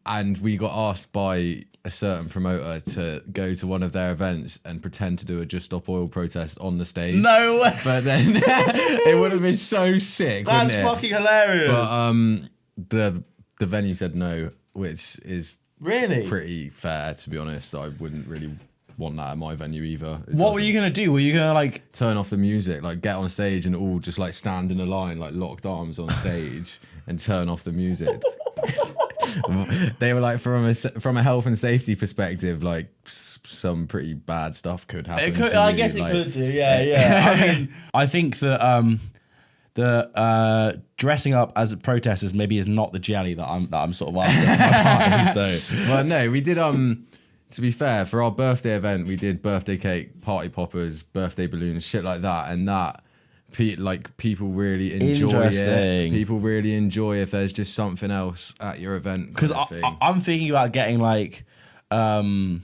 Speaker 2: And we got asked by a certain promoter to go to one of their events and pretend to do a Just Stop Oil protest on the stage.
Speaker 1: No way.
Speaker 2: But then it would have been so sick.
Speaker 1: That's fucking hilarious.
Speaker 2: But the venue said no, which is
Speaker 1: really
Speaker 2: pretty fair, to be honest. I wouldn't really want that at my venue either.
Speaker 1: What were you gonna do? Were you gonna like
Speaker 2: turn off the music, like get on stage and all just like stand in a line, like locked arms on stage and turn off the music? They were like, from a health and safety perspective, like some pretty bad stuff could happen.
Speaker 1: I guess it could do. Yeah. I mean, I think that the dressing up as protesters maybe is not the jelly that I'm sort of after for my parties, though.
Speaker 2: Well, no, we did. To be fair, for our birthday event, we did birthday cake, party poppers, birthday balloons, shit like that, and that. People really enjoy it. People really enjoy if there's just something else at your event.
Speaker 1: Because I'm thinking about getting like for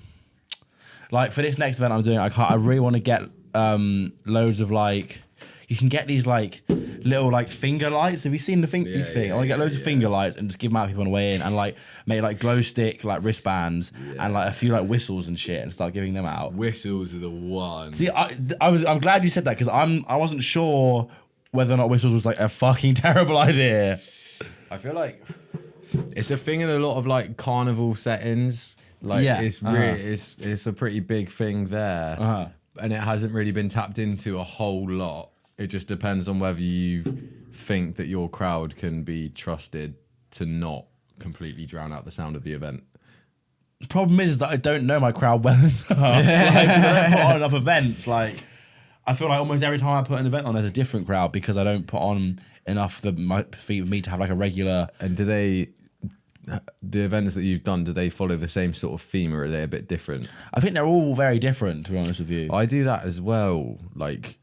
Speaker 1: this next event I'm doing, I really want to get loads of like. You can get these like little like finger lights. Have you seen these things? I want to get loads of finger lights and just give them out to people on the way in, and like make like glow stick like wristbands and like a few like whistles and shit, and start giving them out.
Speaker 2: Whistles are the one.
Speaker 1: See, I'm glad you said that, because I wasn't sure whether or not whistles was like a fucking terrible idea.
Speaker 2: I feel like it's a thing in a lot of like carnival settings. Like it's a pretty big thing there, and it hasn't really been tapped into a whole lot. It just depends on whether you think that your crowd can be trusted to not completely drown out the sound of the event.
Speaker 1: The problem is that I don't know my crowd well enough. Like, I don't put on enough events. Like, I feel like almost every time I put an event on, there's a different crowd, because I don't put on enough for me to have like a regular.
Speaker 2: And do the events that you've done, do they follow the same sort of theme, or are they a bit different?
Speaker 1: I think they're all very different, to be honest with you.
Speaker 2: I do that as well. Like,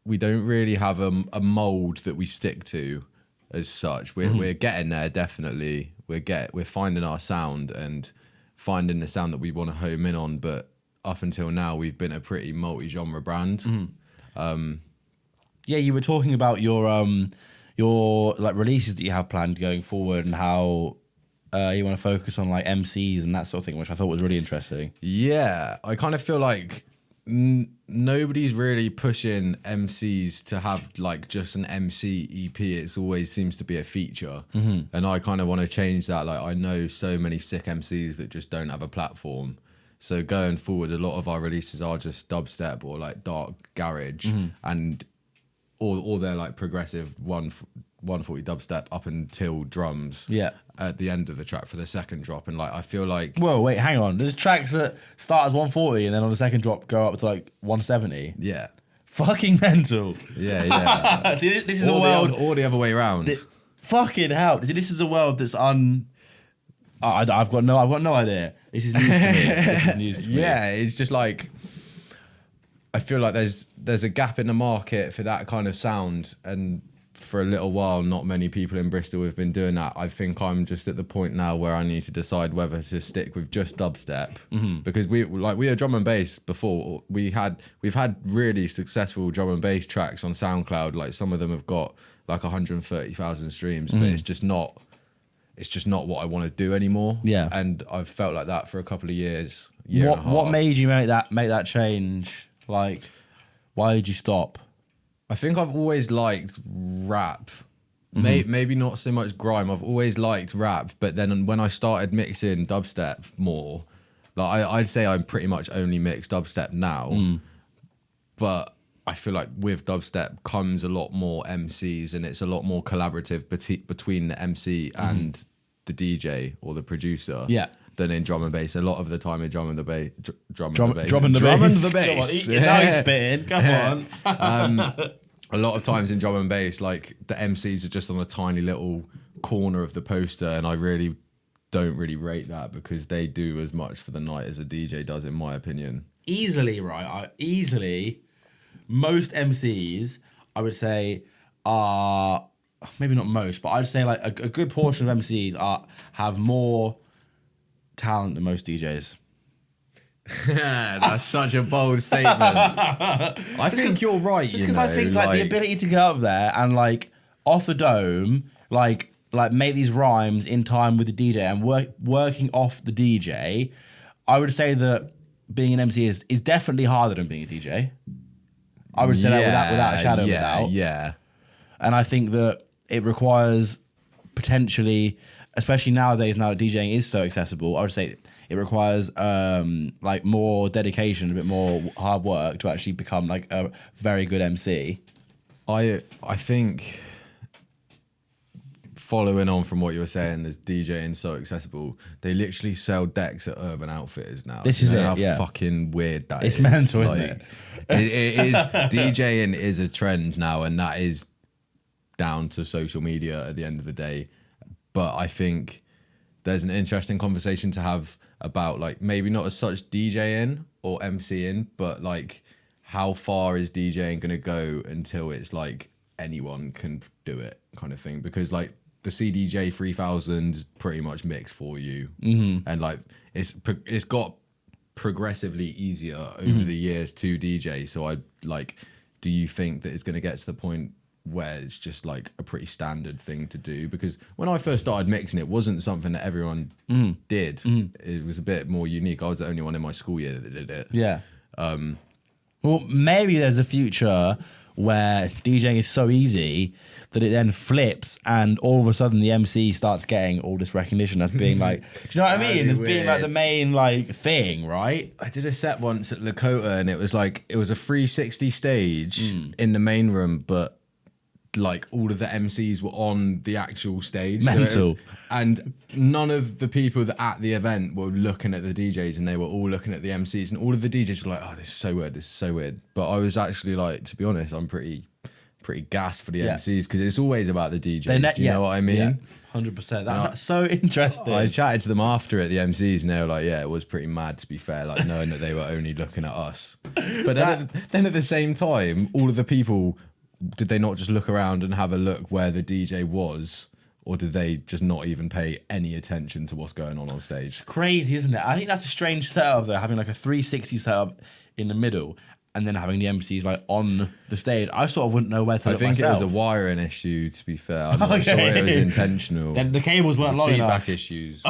Speaker 2: we don't really have a mold that we stick to as such. We're getting there, definitely. We're finding our sound and finding the sound that we want to home in on. But up until now, we've been a pretty multi-genre brand.
Speaker 1: Yeah, you were talking about your like releases that you have planned going forward, and how you want to focus on like MCs and that sort of thing, which I thought was really interesting.
Speaker 2: Yeah, I kind of feel like nobody's really pushing MCs to have like just an MC EP. It always seems to be a feature, and I kind of want to change that. Like, I know so many sick MCs that just don't have a platform, so going forward a lot of our releases are just dubstep or like dark garage, and or they're like progressive 140 dubstep up until drums at the end of the track for the second drop. And like, I feel like,
Speaker 1: whoa, wait, hang on, there's tracks that start as 140 and then on the second drop go up to like 170. Fucking mental. See, this is a world,
Speaker 2: or the other way around.
Speaker 1: Fucking hell. See, this is a world that's I've got no idea. This is news to me.
Speaker 2: Yeah, it's just like, I feel like there's a gap in the market for that kind of sound, and for a little while, not many people in Bristol have been doing that. I think I'm just at the point now where I need to decide whether to stick with just dubstep, because we are drum and bass before. We've had really successful drum and bass tracks on SoundCloud. Like, some of them have got like 130,000 streams, but it's just not what I want to do anymore.
Speaker 1: Yeah.
Speaker 2: And I've felt like that for a couple of years.
Speaker 1: What made you make that change? Like, why did you stop?
Speaker 2: I think I've always liked rap. Maybe not so much grime. I've always liked rap, but then when I started mixing dubstep more, like I'd say I'm pretty much only mix dubstep now. But I feel like with dubstep comes a lot more MCs, and it's a lot more collaborative between the MC and the DJ or the producer.
Speaker 1: Yeah.
Speaker 2: Than in drum and bass. A lot of the time in drum and the bass. Drum and the bass.
Speaker 1: Now he's spitting. Come on.
Speaker 2: A lot of times in drum and bass, like the MCs are just on a tiny little corner of the poster, and I really don't really rate that because they do as much for the night as a DJ does, in my opinion.
Speaker 1: Easily, right? Most MCs, I would say, are maybe not most, but I'd say like a good portion of MCs have more talent than most DJs.
Speaker 2: That's such a bold statement. I think you're right.
Speaker 1: Just because I think like the ability to get up there and like off the dome, like make these rhymes in time with the DJ and working off the DJ, I would say that being an MC is definitely harder than being a DJ. I would say that without a shadow of a doubt.
Speaker 2: Yeah.
Speaker 1: And I think that it requires potentially, especially nowadays, now that DJing is so accessible, I would say it requires like more dedication, a bit more hard work to actually become like a very good MC.
Speaker 2: I think, following on from what you were saying, as DJing so accessible, they literally sell decks at Urban Outfitters now.
Speaker 1: This is it.
Speaker 2: How fucking weird that is.
Speaker 1: It's mental, isn't it?
Speaker 2: It is. DJing is a trend now, and that is down to social media at the end of the day. But I think there's an interesting conversation to have about, like, maybe not as such DJing or MCing, but like how far is DJing going to go until it's like anyone can do it kind of thing? Because like the CDJ 3000 is pretty much mixed for you, and like it's got progressively easier over the years to DJ. So I like, do you think that it's going to get to the point where it's just like a pretty standard thing to do? Because when I first started mixing, it wasn't something that everyone did. It was a bit more unique. I was the only one in my school year that did it.
Speaker 1: Yeah. Well, maybe there's a future where DJing is so easy that it then flips and all of a sudden the MC starts getting all this recognition as being like, do you know what I mean? As being like the main like thing, right?
Speaker 2: I did a set once at Lakota, and it was like, it was a 360 stage in the main room, but like all of the MCs were on the actual stage.
Speaker 1: Mental.
Speaker 2: And none of the people that at the event were looking at the DJs, and they were all looking at the MCs, and all of the DJs were like, oh, this is so weird, this is so weird. But I was actually like, to be honest, I'm pretty gassed for the MCs, because it's always about the DJs. Do you know what I mean?
Speaker 1: Yeah, 100%. That's so interesting.
Speaker 2: I chatted to them after at the MCs, and they were like, yeah, it was pretty mad, to be fair, like knowing that they were only looking at us. But then at the same time, all of the people, did they not just look around and have a look where the DJ was, or did they just not even pay any attention to what's going on stage?
Speaker 1: It's crazy, isn't it? I think that's a strange setup though, having like a 360 setup in the middle and then having the MCs like on the stage. I sort of wouldn't know where to look myself.
Speaker 2: I think it was a wiring issue, to be fair. I'm not sure it was intentional.
Speaker 1: Then the cables weren't long enough.
Speaker 2: Feedback issues.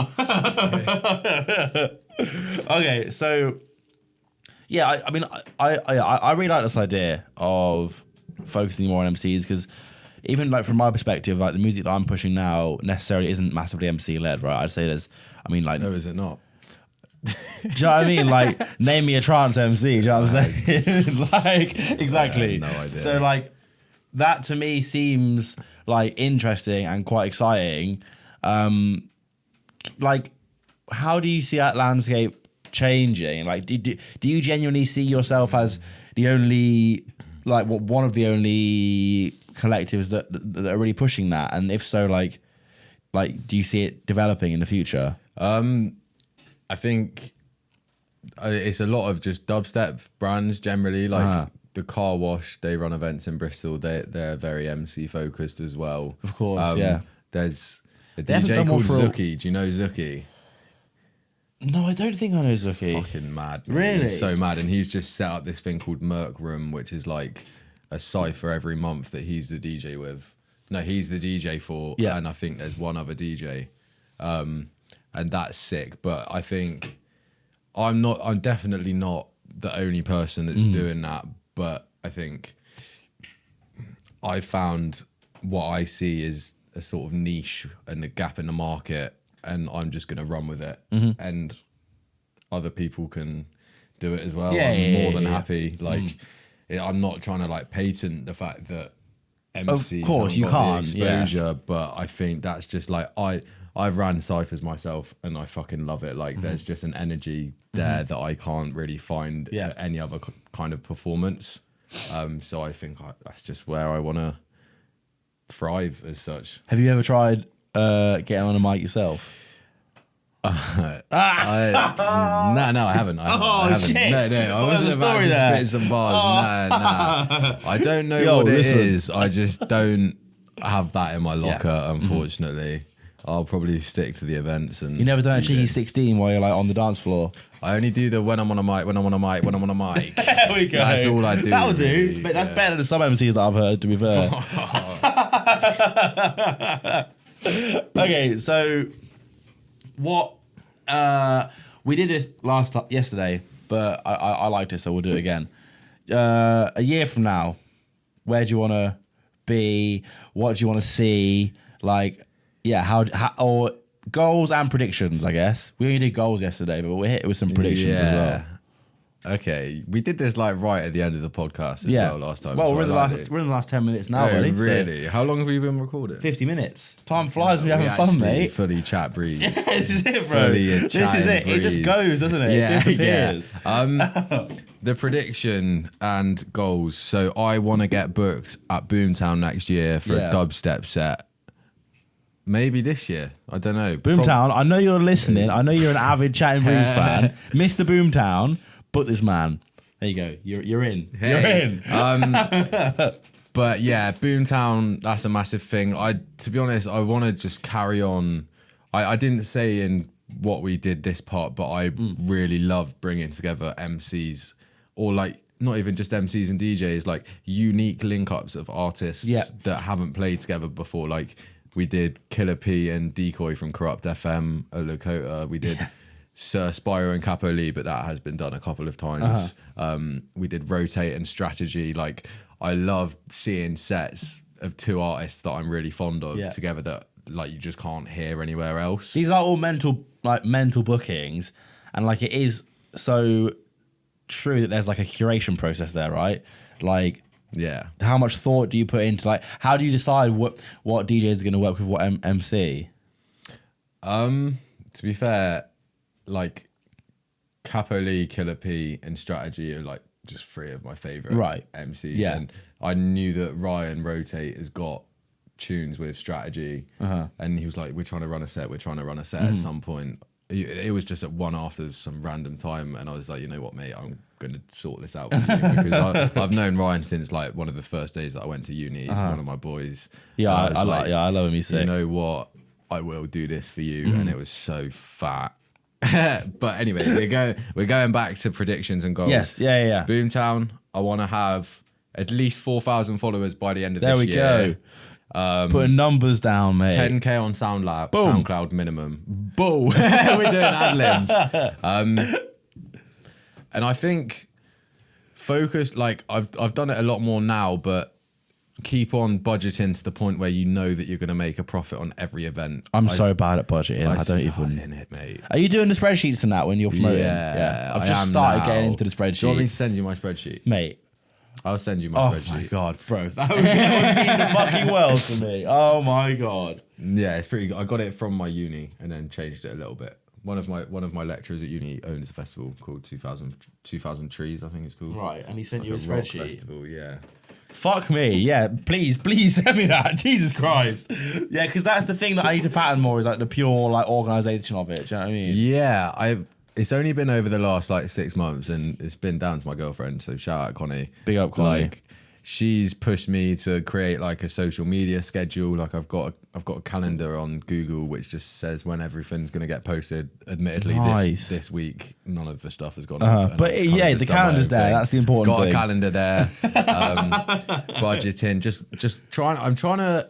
Speaker 1: Okay, so yeah, I mean, I really like this idea of focusing more on MCs, because even like from my perspective, like the music that I'm pushing now necessarily isn't massively MC led, right? I'd say there's, I mean, like,
Speaker 2: no, is it not?
Speaker 1: Do you know what I mean? Like, name me a trance MC. Do you know what I'm saying? Like, exactly.
Speaker 2: No idea.
Speaker 1: So like, that to me seems like interesting and quite exciting. Like, how do you see that landscape changing? Like, do you genuinely see yourself as the only, like, one of the only collectives that are really pushing that? And if so, like, do you see it developing in the future?
Speaker 2: I think it's a lot of just dubstep brands generally, like the Car Wash. They run events in Bristol. They're very MC focused as well.
Speaker 1: Of course, yeah.
Speaker 2: There's a DJ called Zuki. Do you know Zuki?
Speaker 1: No, I don't think I know Zuki.
Speaker 2: Fucking mad, man.
Speaker 1: Really?
Speaker 2: He's so mad, and he's just set up this thing called Merc Room, which is like a cypher every month that he's the DJ with. No, he's the DJ for, and I think there's one other DJ, and that's sick. But I think I'm definitely not the only person that's doing that. But I think I found what I see is a sort of niche and a gap in the market, and I'm just going to run with it. And other people can do it as well. I'm more than happy. Like, I'm not trying to like patent the fact that MCs
Speaker 1: of course you can't
Speaker 2: exposure, but I think that's just like I've ran ciphers myself and I fucking love it. Like, there's just an energy there that I can't really find at any other kind of performance. So I think that's just where I want to thrive as such.
Speaker 1: Have you ever tried getting on a mic yourself?
Speaker 2: No, I haven't. I haven't.
Speaker 1: Shit.
Speaker 2: No, I wasn't about to spit some bars. Nah. I don't know what it is. I just don't have that in my locker, unfortunately. I'll probably stick to the events. And
Speaker 1: you never done a cheeky 16 while you're like on the dance floor?
Speaker 2: I only do the when I'm on a mic.
Speaker 1: There we go.
Speaker 2: That's all I do.
Speaker 1: That'll do. But that's better than some MCs that I've heard, to be fair. Okay, so what we did this yesterday, but I liked it, so we'll do it again. A year from now, where do you want to be? What do you want to see? Like, how or goals and predictions, I guess. We only did goals yesterday, but we hit it with some predictions as well.
Speaker 2: Okay, we did this like right at the end of the podcast as well last time.
Speaker 1: Well, we're in the last 10 minutes now, buddy.
Speaker 2: Really? So how long have we been recording?
Speaker 1: 50 minutes. Time flies when you're having fun, mate.
Speaker 2: Fully chat breeze.
Speaker 1: This is it, bro. This is it. Breeze. It just goes, doesn't it? It disappears.
Speaker 2: The prediction and goals. So I want to get booked at Boomtown next year for a dubstep set. Maybe this year. I don't know.
Speaker 1: Boomtown, I know you're listening. I know you're an avid Chatting Breeze fan. Mr. Boomtown, book this man. There you go. You're in.
Speaker 2: Hey.
Speaker 1: You're in.
Speaker 2: But yeah, Boomtown, that's a massive thing. To be honest, I want to just carry on. I didn't say in what we did this part, but I really love bringing together MCs, or like not even just MCs and DJs, like unique link-ups of artists that haven't played together before. Like, we did Killer P and Decoy from Corrupt FM at Lakota. We did Sir Spyro and Capo Lee, but that has been done a couple of times. We did Rotate and Strategy. Like, I love seeing sets of two artists that I'm really fond of together that like you just can't hear anywhere else.
Speaker 1: These are all mental bookings, and like it is so true that there's like a curation process there, right? Like,
Speaker 2: yeah,
Speaker 1: how much thought do you put into, like, how do you decide what DJs are going to work with what MC?
Speaker 2: To be fair, like Capo Lee, Killer P, and Strategy are like just three of my favorite MCs.
Speaker 1: Yeah,
Speaker 2: and I knew that Ryan Rotate has got tunes with Strategy, and he was like, "We're trying to run a set. At some point." It was just at one after some random time, and I was like, you know what, mate, I'm going to sort this out with you, because I've known Ryan since like one of the first days that I went to uni. He's one of my boys.
Speaker 1: Yeah, I love him. He's sick.
Speaker 2: You know what? I will do this for you, and it was so fat. But anyway, we're going back to predictions and goals.
Speaker 1: Yes, yeah.
Speaker 2: Boomtown, I want to have at least 4,000 followers by the end of this year.
Speaker 1: There we go. Putting numbers down, mate.
Speaker 2: 10K on SoundCloud minimum.
Speaker 1: Boom.
Speaker 2: We're doing ad-libs. And I think focus, like I've done it a lot more now, but keep on budgeting to the point where you know that you're going to make a profit on every event.
Speaker 1: I'm so bad at budgeting. I don't even.
Speaker 2: In it, mate.
Speaker 1: Are you doing the spreadsheets and that when you're promoting?
Speaker 2: Yeah.
Speaker 1: I've just started getting into the spreadsheets.
Speaker 2: Do you want me to send you my spreadsheet?
Speaker 1: Mate.
Speaker 2: I'll send you my spreadsheet.
Speaker 1: Oh my God, bro. That would mean the fucking world to me. Oh my God.
Speaker 2: Yeah, it's pretty good. I got it from my uni and then changed it a little bit. One of my lecturers at uni owns a festival called 2000 Trees, I think it's called.
Speaker 1: Right, and he sent
Speaker 2: like
Speaker 1: you a spreadsheet.
Speaker 2: Rock festival, yeah.
Speaker 1: Fuck me, yeah. Please send me that. Jesus Christ. Yeah, because that's the thing that I need to pattern more, is like the pure like organisation of it. Do you know what I mean?
Speaker 2: Yeah, it's only been over the last like 6 months, and it's been down to my girlfriend. So shout out Connie.
Speaker 1: Big up Connie.
Speaker 2: Like, she's pushed me to create like a social media schedule. Like I've got a calendar on Google which just says when everything's going to get posted. Admittedly, this week none of the stuff has gone up.
Speaker 1: But yeah, the calendar's there. That's the important thing.
Speaker 2: Got a calendar there. Budgeting. Just trying. I'm trying to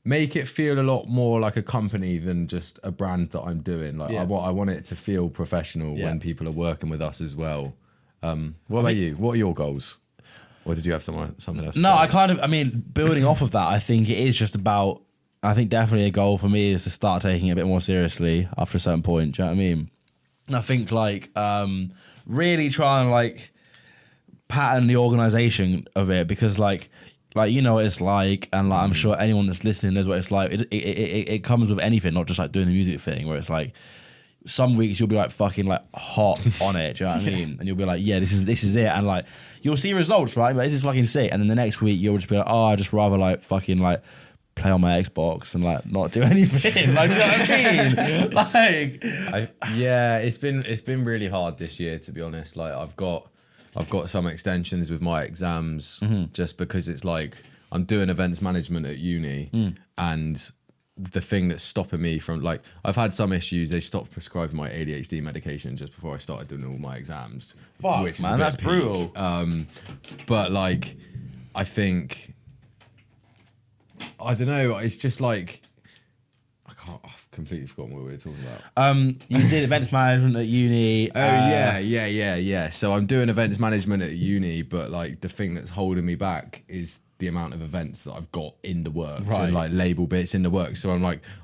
Speaker 2: make it feel a lot more like a company than just a brand that I'm doing. Like I want it to feel professional when people are working with us as well. What about you? What are your goals? Or did you have something else?
Speaker 1: No, I mean, building off of that, I think it is just about, I think definitely a goal for me is to start taking it a bit more seriously after a certain point. Do you know what I mean? And I think like really try and like pattern the organization of it, because like you know what it's like, and like I'm sure anyone that's listening knows what it's like. It comes with anything, not just like doing the music thing, where it's like some weeks you'll be like fucking like hot on it, do you know what I mean? And you'll be like, yeah, this is it, and like you'll see results, right? But this is fucking sick. And then the next week you'll just be like, oh, I just rather like fucking like play on my Xbox and like not do anything. Like, do you know what I mean? Like,
Speaker 2: it's been really hard this year, to be honest. Like I've got some extensions with my exams just because it's like I'm doing events management at uni and the thing that's stopping me from, like, I've had some issues. They stopped prescribing my ADHD medication just before I started doing all my exams.
Speaker 1: Fuck, which man, that's brutal.
Speaker 2: But like, I think, I don't know. It's just like, I've completely forgotten what we were talking about.
Speaker 1: You did events management at uni.
Speaker 2: Yeah. So I'm doing events management at uni, but like the thing that's holding me back is the amount of events that I've got in the works and like label bits in the works. So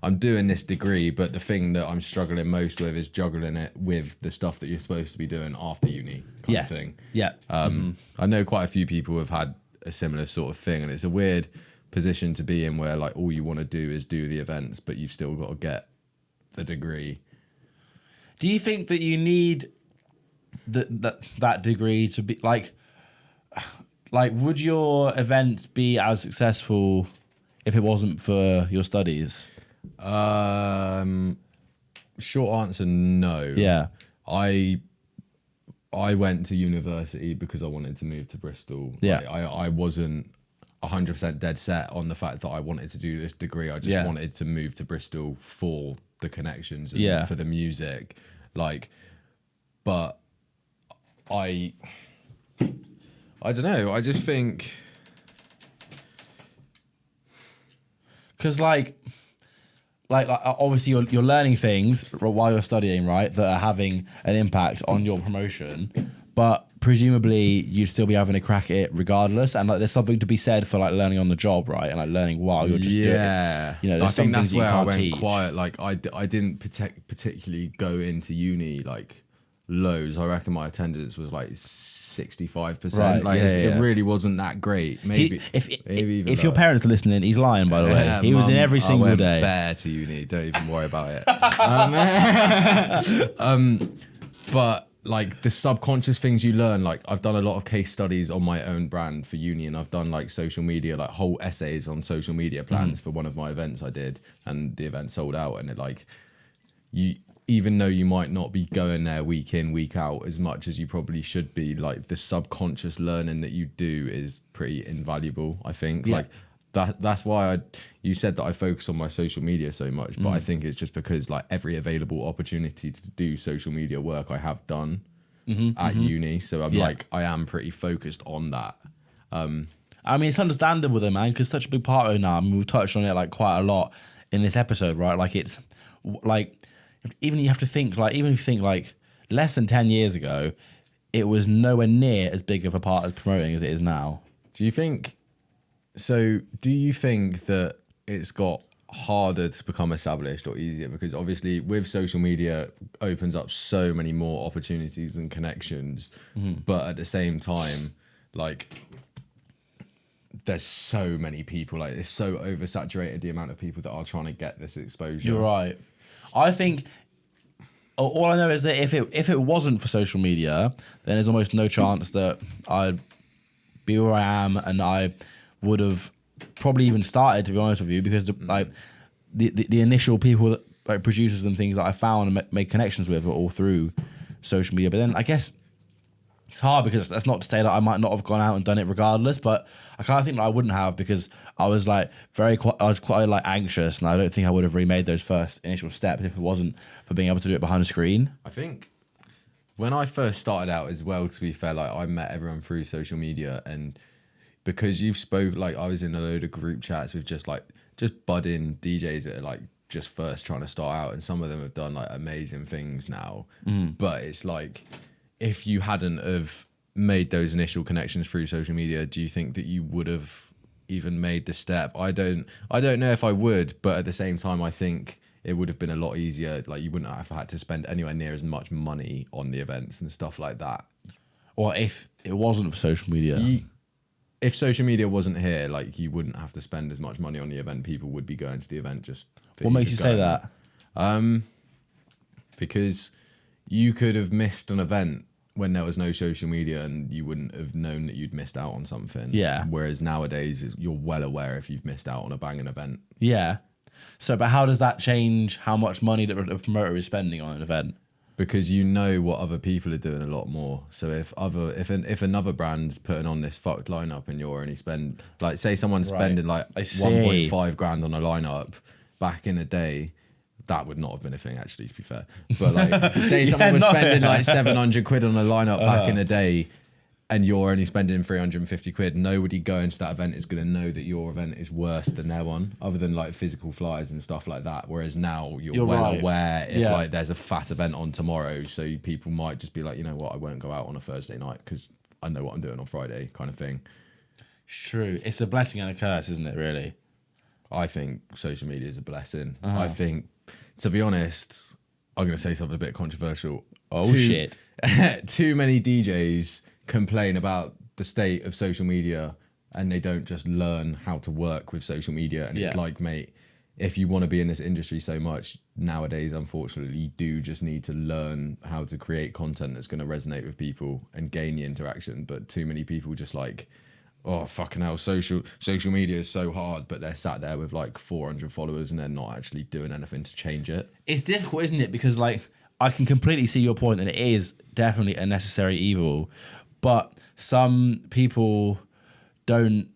Speaker 2: I'm doing this degree, but the thing that I'm struggling most with is juggling it with the stuff that you're supposed to be doing after uni kind of thing.
Speaker 1: Yeah.
Speaker 2: I know quite a few people have had a similar sort of thing, and it's a weird position to be in where like all you want to do is do the events, but you've still got to get the degree.
Speaker 1: Do you think that you need that degree to be like would your events be as successful if it wasn't for your studies?
Speaker 2: Short answer, no.
Speaker 1: Yeah.
Speaker 2: I went to university because I wanted to move to Bristol.
Speaker 1: Yeah.
Speaker 2: I wasn't 100% dead set on the fact that I wanted to do this degree. I just wanted to move to Bristol for the connections and for the music. Like, but I don't know. I just think,
Speaker 1: because like obviously you're learning things while you're studying, right, that are having an impact on your promotion, but presumably you'd still be having a crack at it regardless. And like there's something to be said for like learning on the job, right, and like learning while you're just doing it. You know, there's some things you can't teach.
Speaker 2: Quiet. Like I didn't particularly go into uni like loads. I reckon my attendance was like 65%.
Speaker 1: Right,
Speaker 2: like it really wasn't that great. Maybe
Speaker 1: if your parents are listening, he's lying, by the way. He was in every single day.
Speaker 2: Bare to uni. Don't even worry about it. But like the subconscious things you learn, like I've done a lot of case studies on my own brand for uni, and I've done like social media, like whole essays on social media plans for one of my events I did, and the event sold out. And it like, you, even though you might not be going there week in, week out as much as you probably should be, like the subconscious learning that you do is pretty invaluable, I think. Like that's why you said that I focus on my social media so much, but I think it's just because like every available opportunity to do social media work I have done at uni. So I'm like, I am pretty focused on that.
Speaker 1: I mean, it's understandable though, man, because such a big part of it now. I mean, we've touched on it like quite a lot in this episode, right? Like it's like, even you have to think like, even if you think like less than 10 years ago, it was nowhere near as big of a part as promoting as it is now.
Speaker 2: Do you think that it's got harder to become established or easier? Because obviously with social media opens up so many more opportunities and connections, but at the same time, like there's so many people, like it's so oversaturated, the amount of people that are trying to get this exposure.
Speaker 1: You're right. I think all I know is that if it wasn't for social media, then there's almost no chance that I'd be where I am, and I would have probably even started, to be honest with you, because the initial people that, like producers and things that I found and made connections with were all through social media. But then I guess it's hard, because that's not to say that I might not have gone out and done it regardless, but I kind of think that I wouldn't have, because I was like I was quite like anxious, and I don't think I would have really made those first initial steps if it wasn't for being able to do it behind the screen.
Speaker 2: I think when I first started out as well, to be fair, like I met everyone through social media, and because you've spoke, like I was in a load of group chats with just like just budding DJs that are like just first trying to start out, and some of them have done like amazing things now. But it's like, if you hadn't have made those initial connections through social media, do you think that you would have even made the step? I don't know if I would, but at the same time, I think it would have been a lot easier. Like, you wouldn't have had to spend anywhere near as much money on the events and stuff like that.
Speaker 1: Or if it wasn't for social media.
Speaker 2: If social media wasn't here, like, you wouldn't have to spend as much money on the event. People would be going to the event just for
Speaker 1: What makes you say that?
Speaker 2: Because you could have missed an event when there was no social media, and you wouldn't have known that you'd missed out on something.
Speaker 1: Yeah.
Speaker 2: Whereas nowadays, you're well aware if you've missed out on a banging event.
Speaker 1: Yeah. So, but how does that change how much money that a promoter is spending on an event?
Speaker 2: Because you know what other people are doing a lot more. So if another brand's putting on this fucked lineup and you're only spend, like, say someone's spending like 1.5 grand on a lineup, back in the day, that would not have been a thing, actually, to be fair. But like, say someone was spending like 700 quid on a lineup back in the day, and you're only spending 350 quid, nobody going to that event is going to know that your event is worse than their one, other than like physical flyers and stuff like that. Whereas now you're well aware if like there's a fat event on tomorrow, so people might just be like, you know what, I won't go out on a Thursday night because I know what I'm doing on Friday, kind of thing.
Speaker 1: True. It's a blessing and a curse, isn't it, really?
Speaker 2: I think social media is a blessing. I think, to be honest, I'm going to say something a bit controversial.
Speaker 1: Shit.
Speaker 2: Too many DJs complain about the state of social media, and they don't just learn how to work with social media. And it's like, mate, if you want to be in this industry so much nowadays, unfortunately, you do just need to learn how to create content that's going to resonate with people and gain the interaction. But too many people just like, oh, fucking hell, social media is so hard, but they're sat there with like 400 followers and they're not actually doing anything to change it.
Speaker 1: It's difficult, isn't it? Because like, I can completely see your point, and it is definitely a necessary evil. But some people don't,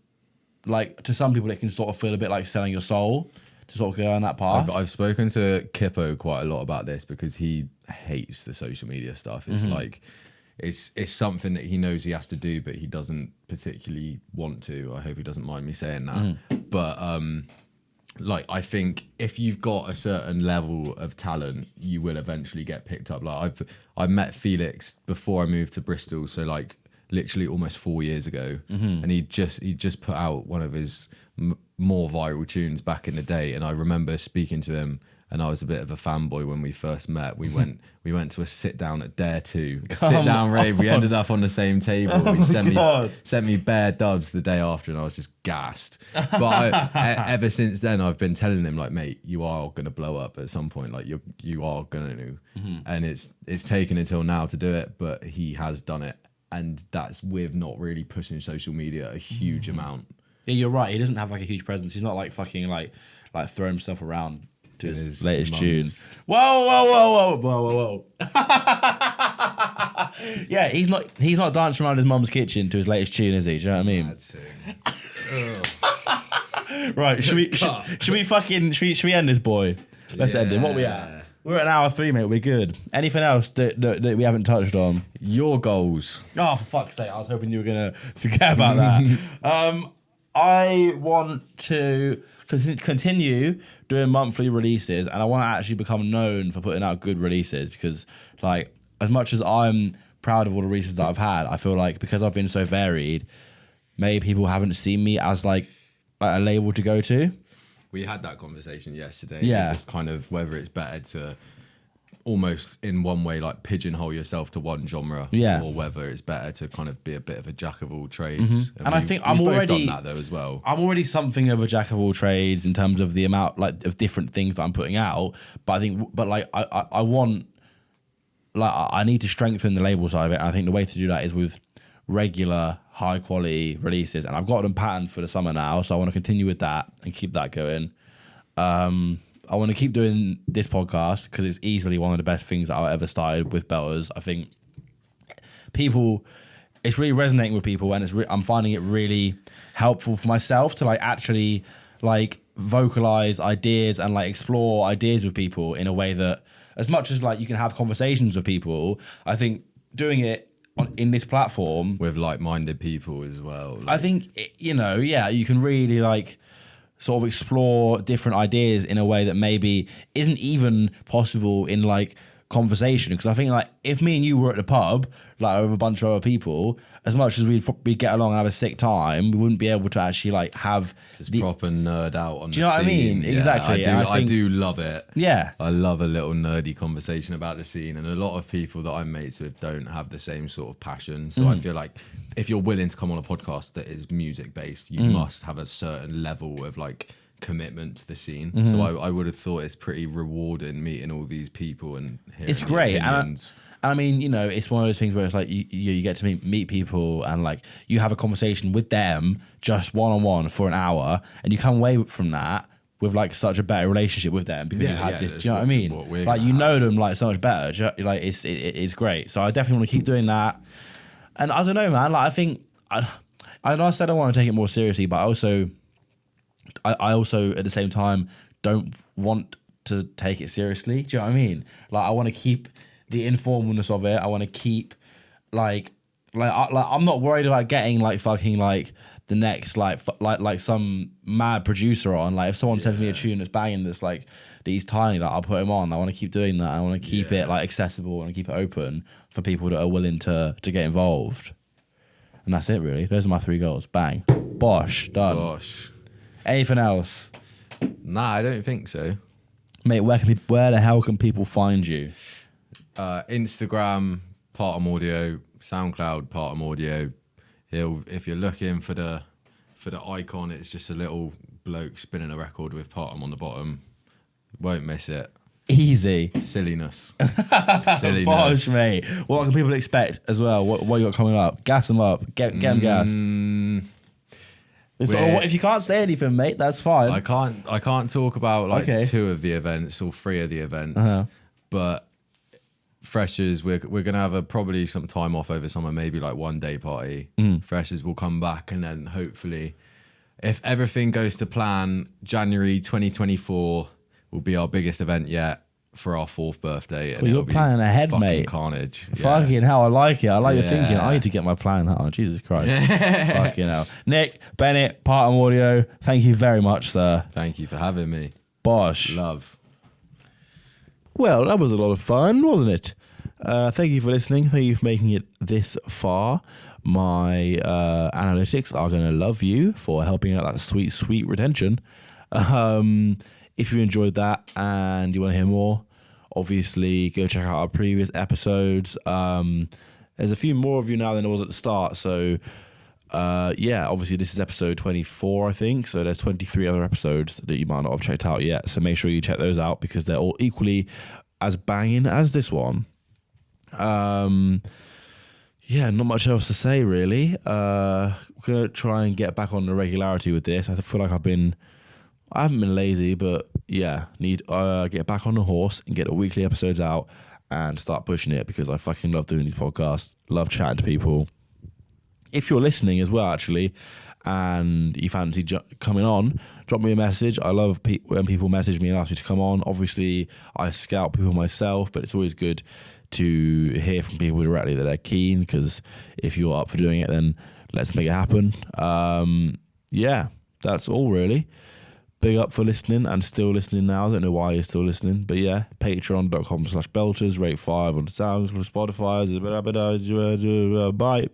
Speaker 1: like, to some people it can sort of feel a bit like selling your soul to sort of go on that path.
Speaker 2: I've spoken to Kippo quite a lot about this, because he hates the social media stuff. It's like, it's something that he knows he has to do, but he doesn't particularly want to. I hope he doesn't mind me saying that. But like, I think if you've got a certain level of talent, you will eventually get picked up. Like, I met Felix before I moved to Bristol, so like literally almost 4 years ago, and he just put out one of his more viral tunes back in the day. And I remember speaking to him, and I was a bit of a fanboy when we first met. We went to a sit down at Dare 2, sit down rave. We ended up on the same table. He sent me bare dubs the day after, and I was just gassed. But ever since then, I've been telling him, like, mate, you are gonna blow up at some point. Like, you are gonna, and it's taken until now to do it, but he has done it, and that's with not really pushing social media a huge amount.
Speaker 1: Yeah, you're right. He doesn't have like a huge presence. He's not like fucking like throwing stuff around to his latest tune. Whoa. Yeah, he's not dancing around his mum's kitchen to his latest tune, is he? Do you know what I mean? Right, should we end this boy? Let's end it. What are we at? We're at an hour 3, mate. We're good. Anything else that we haven't touched on?
Speaker 2: Your goals.
Speaker 1: Oh, for fuck's sake. I was hoping you were going to forget about that. I want to continue doing monthly releases, and I want to actually become known for putting out good releases, because, like, as much as I'm proud of all the releases that I've had, I feel like because I've been so varied, maybe people haven't seen me as like a label to go to.
Speaker 2: We had that conversation yesterday.
Speaker 1: Yeah.
Speaker 2: Just kind of whether it's better to almost in one way like pigeonhole yourself to one genre, or whether it's better to kind of be a bit of a jack of all trades.
Speaker 1: And I think I'm already
Speaker 2: done that though as well.
Speaker 1: I'm already something of a jack of all trades in terms of the amount like of different things that I'm putting out. But I think, I want, like, I need to strengthen the label side of it. And I think the way to do that is with regular high quality releases, and I've got them patterned for the summer now, so I want to continue with that and keep that going. I want to keep doing this podcast because it's easily one of the best things that I've ever started with Belters. I think it's really resonating with people, and I'm finding it really helpful for myself to like actually like vocalize ideas and like explore ideas with people in a way that, as much as like you can have conversations with people, I think doing it in this platform
Speaker 2: with like-minded people as well.
Speaker 1: I think, you can really like sort of explore different ideas in a way that maybe isn't even possible in like conversation. Because I think like if me and you were at the pub like with a bunch of other people, as much as we'd get along and have a sick time, we wouldn't be able to actually like have
Speaker 2: just proper nerd out on.
Speaker 1: Do you know what I mean?
Speaker 2: Yeah,
Speaker 1: exactly.
Speaker 2: I do love it.
Speaker 1: Yeah,
Speaker 2: I love a little nerdy conversation about the scene, and a lot of people that I'm mates with don't have the same sort of passion. So I feel like if you're willing to come on a podcast that is music based, you must have a certain level of like commitment to the scene. So I would have thought it's pretty rewarding meeting all these people and hearing
Speaker 1: it's great.
Speaker 2: Opinions.
Speaker 1: I mean, you know, it's one of those things where it's like you get to meet people and like you have a conversation with them just one-on-one for an hour, and you come away from that with like such a better relationship with them because you've had this. Do you know what I mean? Like you know them like so much better. Like it's great. So I definitely want to keep doing that. And I don't know, man. Like I think I said I want to take it more seriously, but I also at the same time don't want to take it seriously. Do you know what I mean? Like I want to keep the informalness of it. I want to keep like I'm not worried about getting like fucking like the next like some mad producer on. Like if someone sends me a tune that's banging that's like that he's tiny, like I'll put him on. I want to keep doing that. I want to keep it like accessible and keep it open for people that are willing to get involved. And that's it really. Those are my 3 goals. Bang. Bosh. Done.
Speaker 2: Bosh.
Speaker 1: Anything else?
Speaker 2: Nah, I don't think so.
Speaker 1: Mate, where the hell can people find you?
Speaker 2: Instagram, Partum Audio, SoundCloud, Partum Audio. If you're looking for the icon, it's just a little bloke spinning a record with Partum on the bottom. Won't miss it.
Speaker 1: Easy.
Speaker 2: Silliness.
Speaker 1: Bosh, mate. What can people expect as well? What you got coming up? Gas them up. Get them gassed. If you can't say anything, mate, that's fine.
Speaker 2: I can't talk about like 2 of the events or 3 of the events, but Freshers, we're gonna have probably some time off over summer, maybe like 1 day party. Freshers will come back, and then hopefully, if everything goes to plan, January 2024 will be our biggest event yet for our 4th birthday.
Speaker 1: Well, you're planning ahead, mate.
Speaker 2: Carnage.
Speaker 1: Fucking hell, I like it. I like your thinking. I need to get my plan out. Jesus Christ. Fucking hell. Nick, Bennett, Partum Audio, thank you very much, sir.
Speaker 2: Thank you for having me.
Speaker 1: Bosh.
Speaker 2: Love.
Speaker 1: Well, that was a lot of fun, wasn't it? Thank you for listening. Thank you for making it this far. My analytics are going to love you for helping out that sweet, sweet retention. If you enjoyed that and you want to hear more, obviously go check out our previous episodes. There's a few more of you now than there was at the start. So, obviously this is episode 24, I think. So there's 23 other episodes that you might not have checked out yet. So make sure you check those out because they're all equally as banging as this one. Not much else to say really. We're gonna try and get back on the regularity with this. I feel like I haven't been lazy, but need get back on the horse and get the weekly episodes out and start pushing it because I fucking love doing these podcasts. Love chatting to people. If you're listening as well, actually, and you fancy coming on, drop me a message. I love when people message me and ask me to come on. Obviously, I scout people myself, but it's always good to hear from people directly that they're keen because if you're up for doing it, then let's make it happen. That's all really. Big up for listening and still listening now. I don't know why you're still listening, but patreon.com/belters, rate 5 on SoundCloud, Spotify. Bye.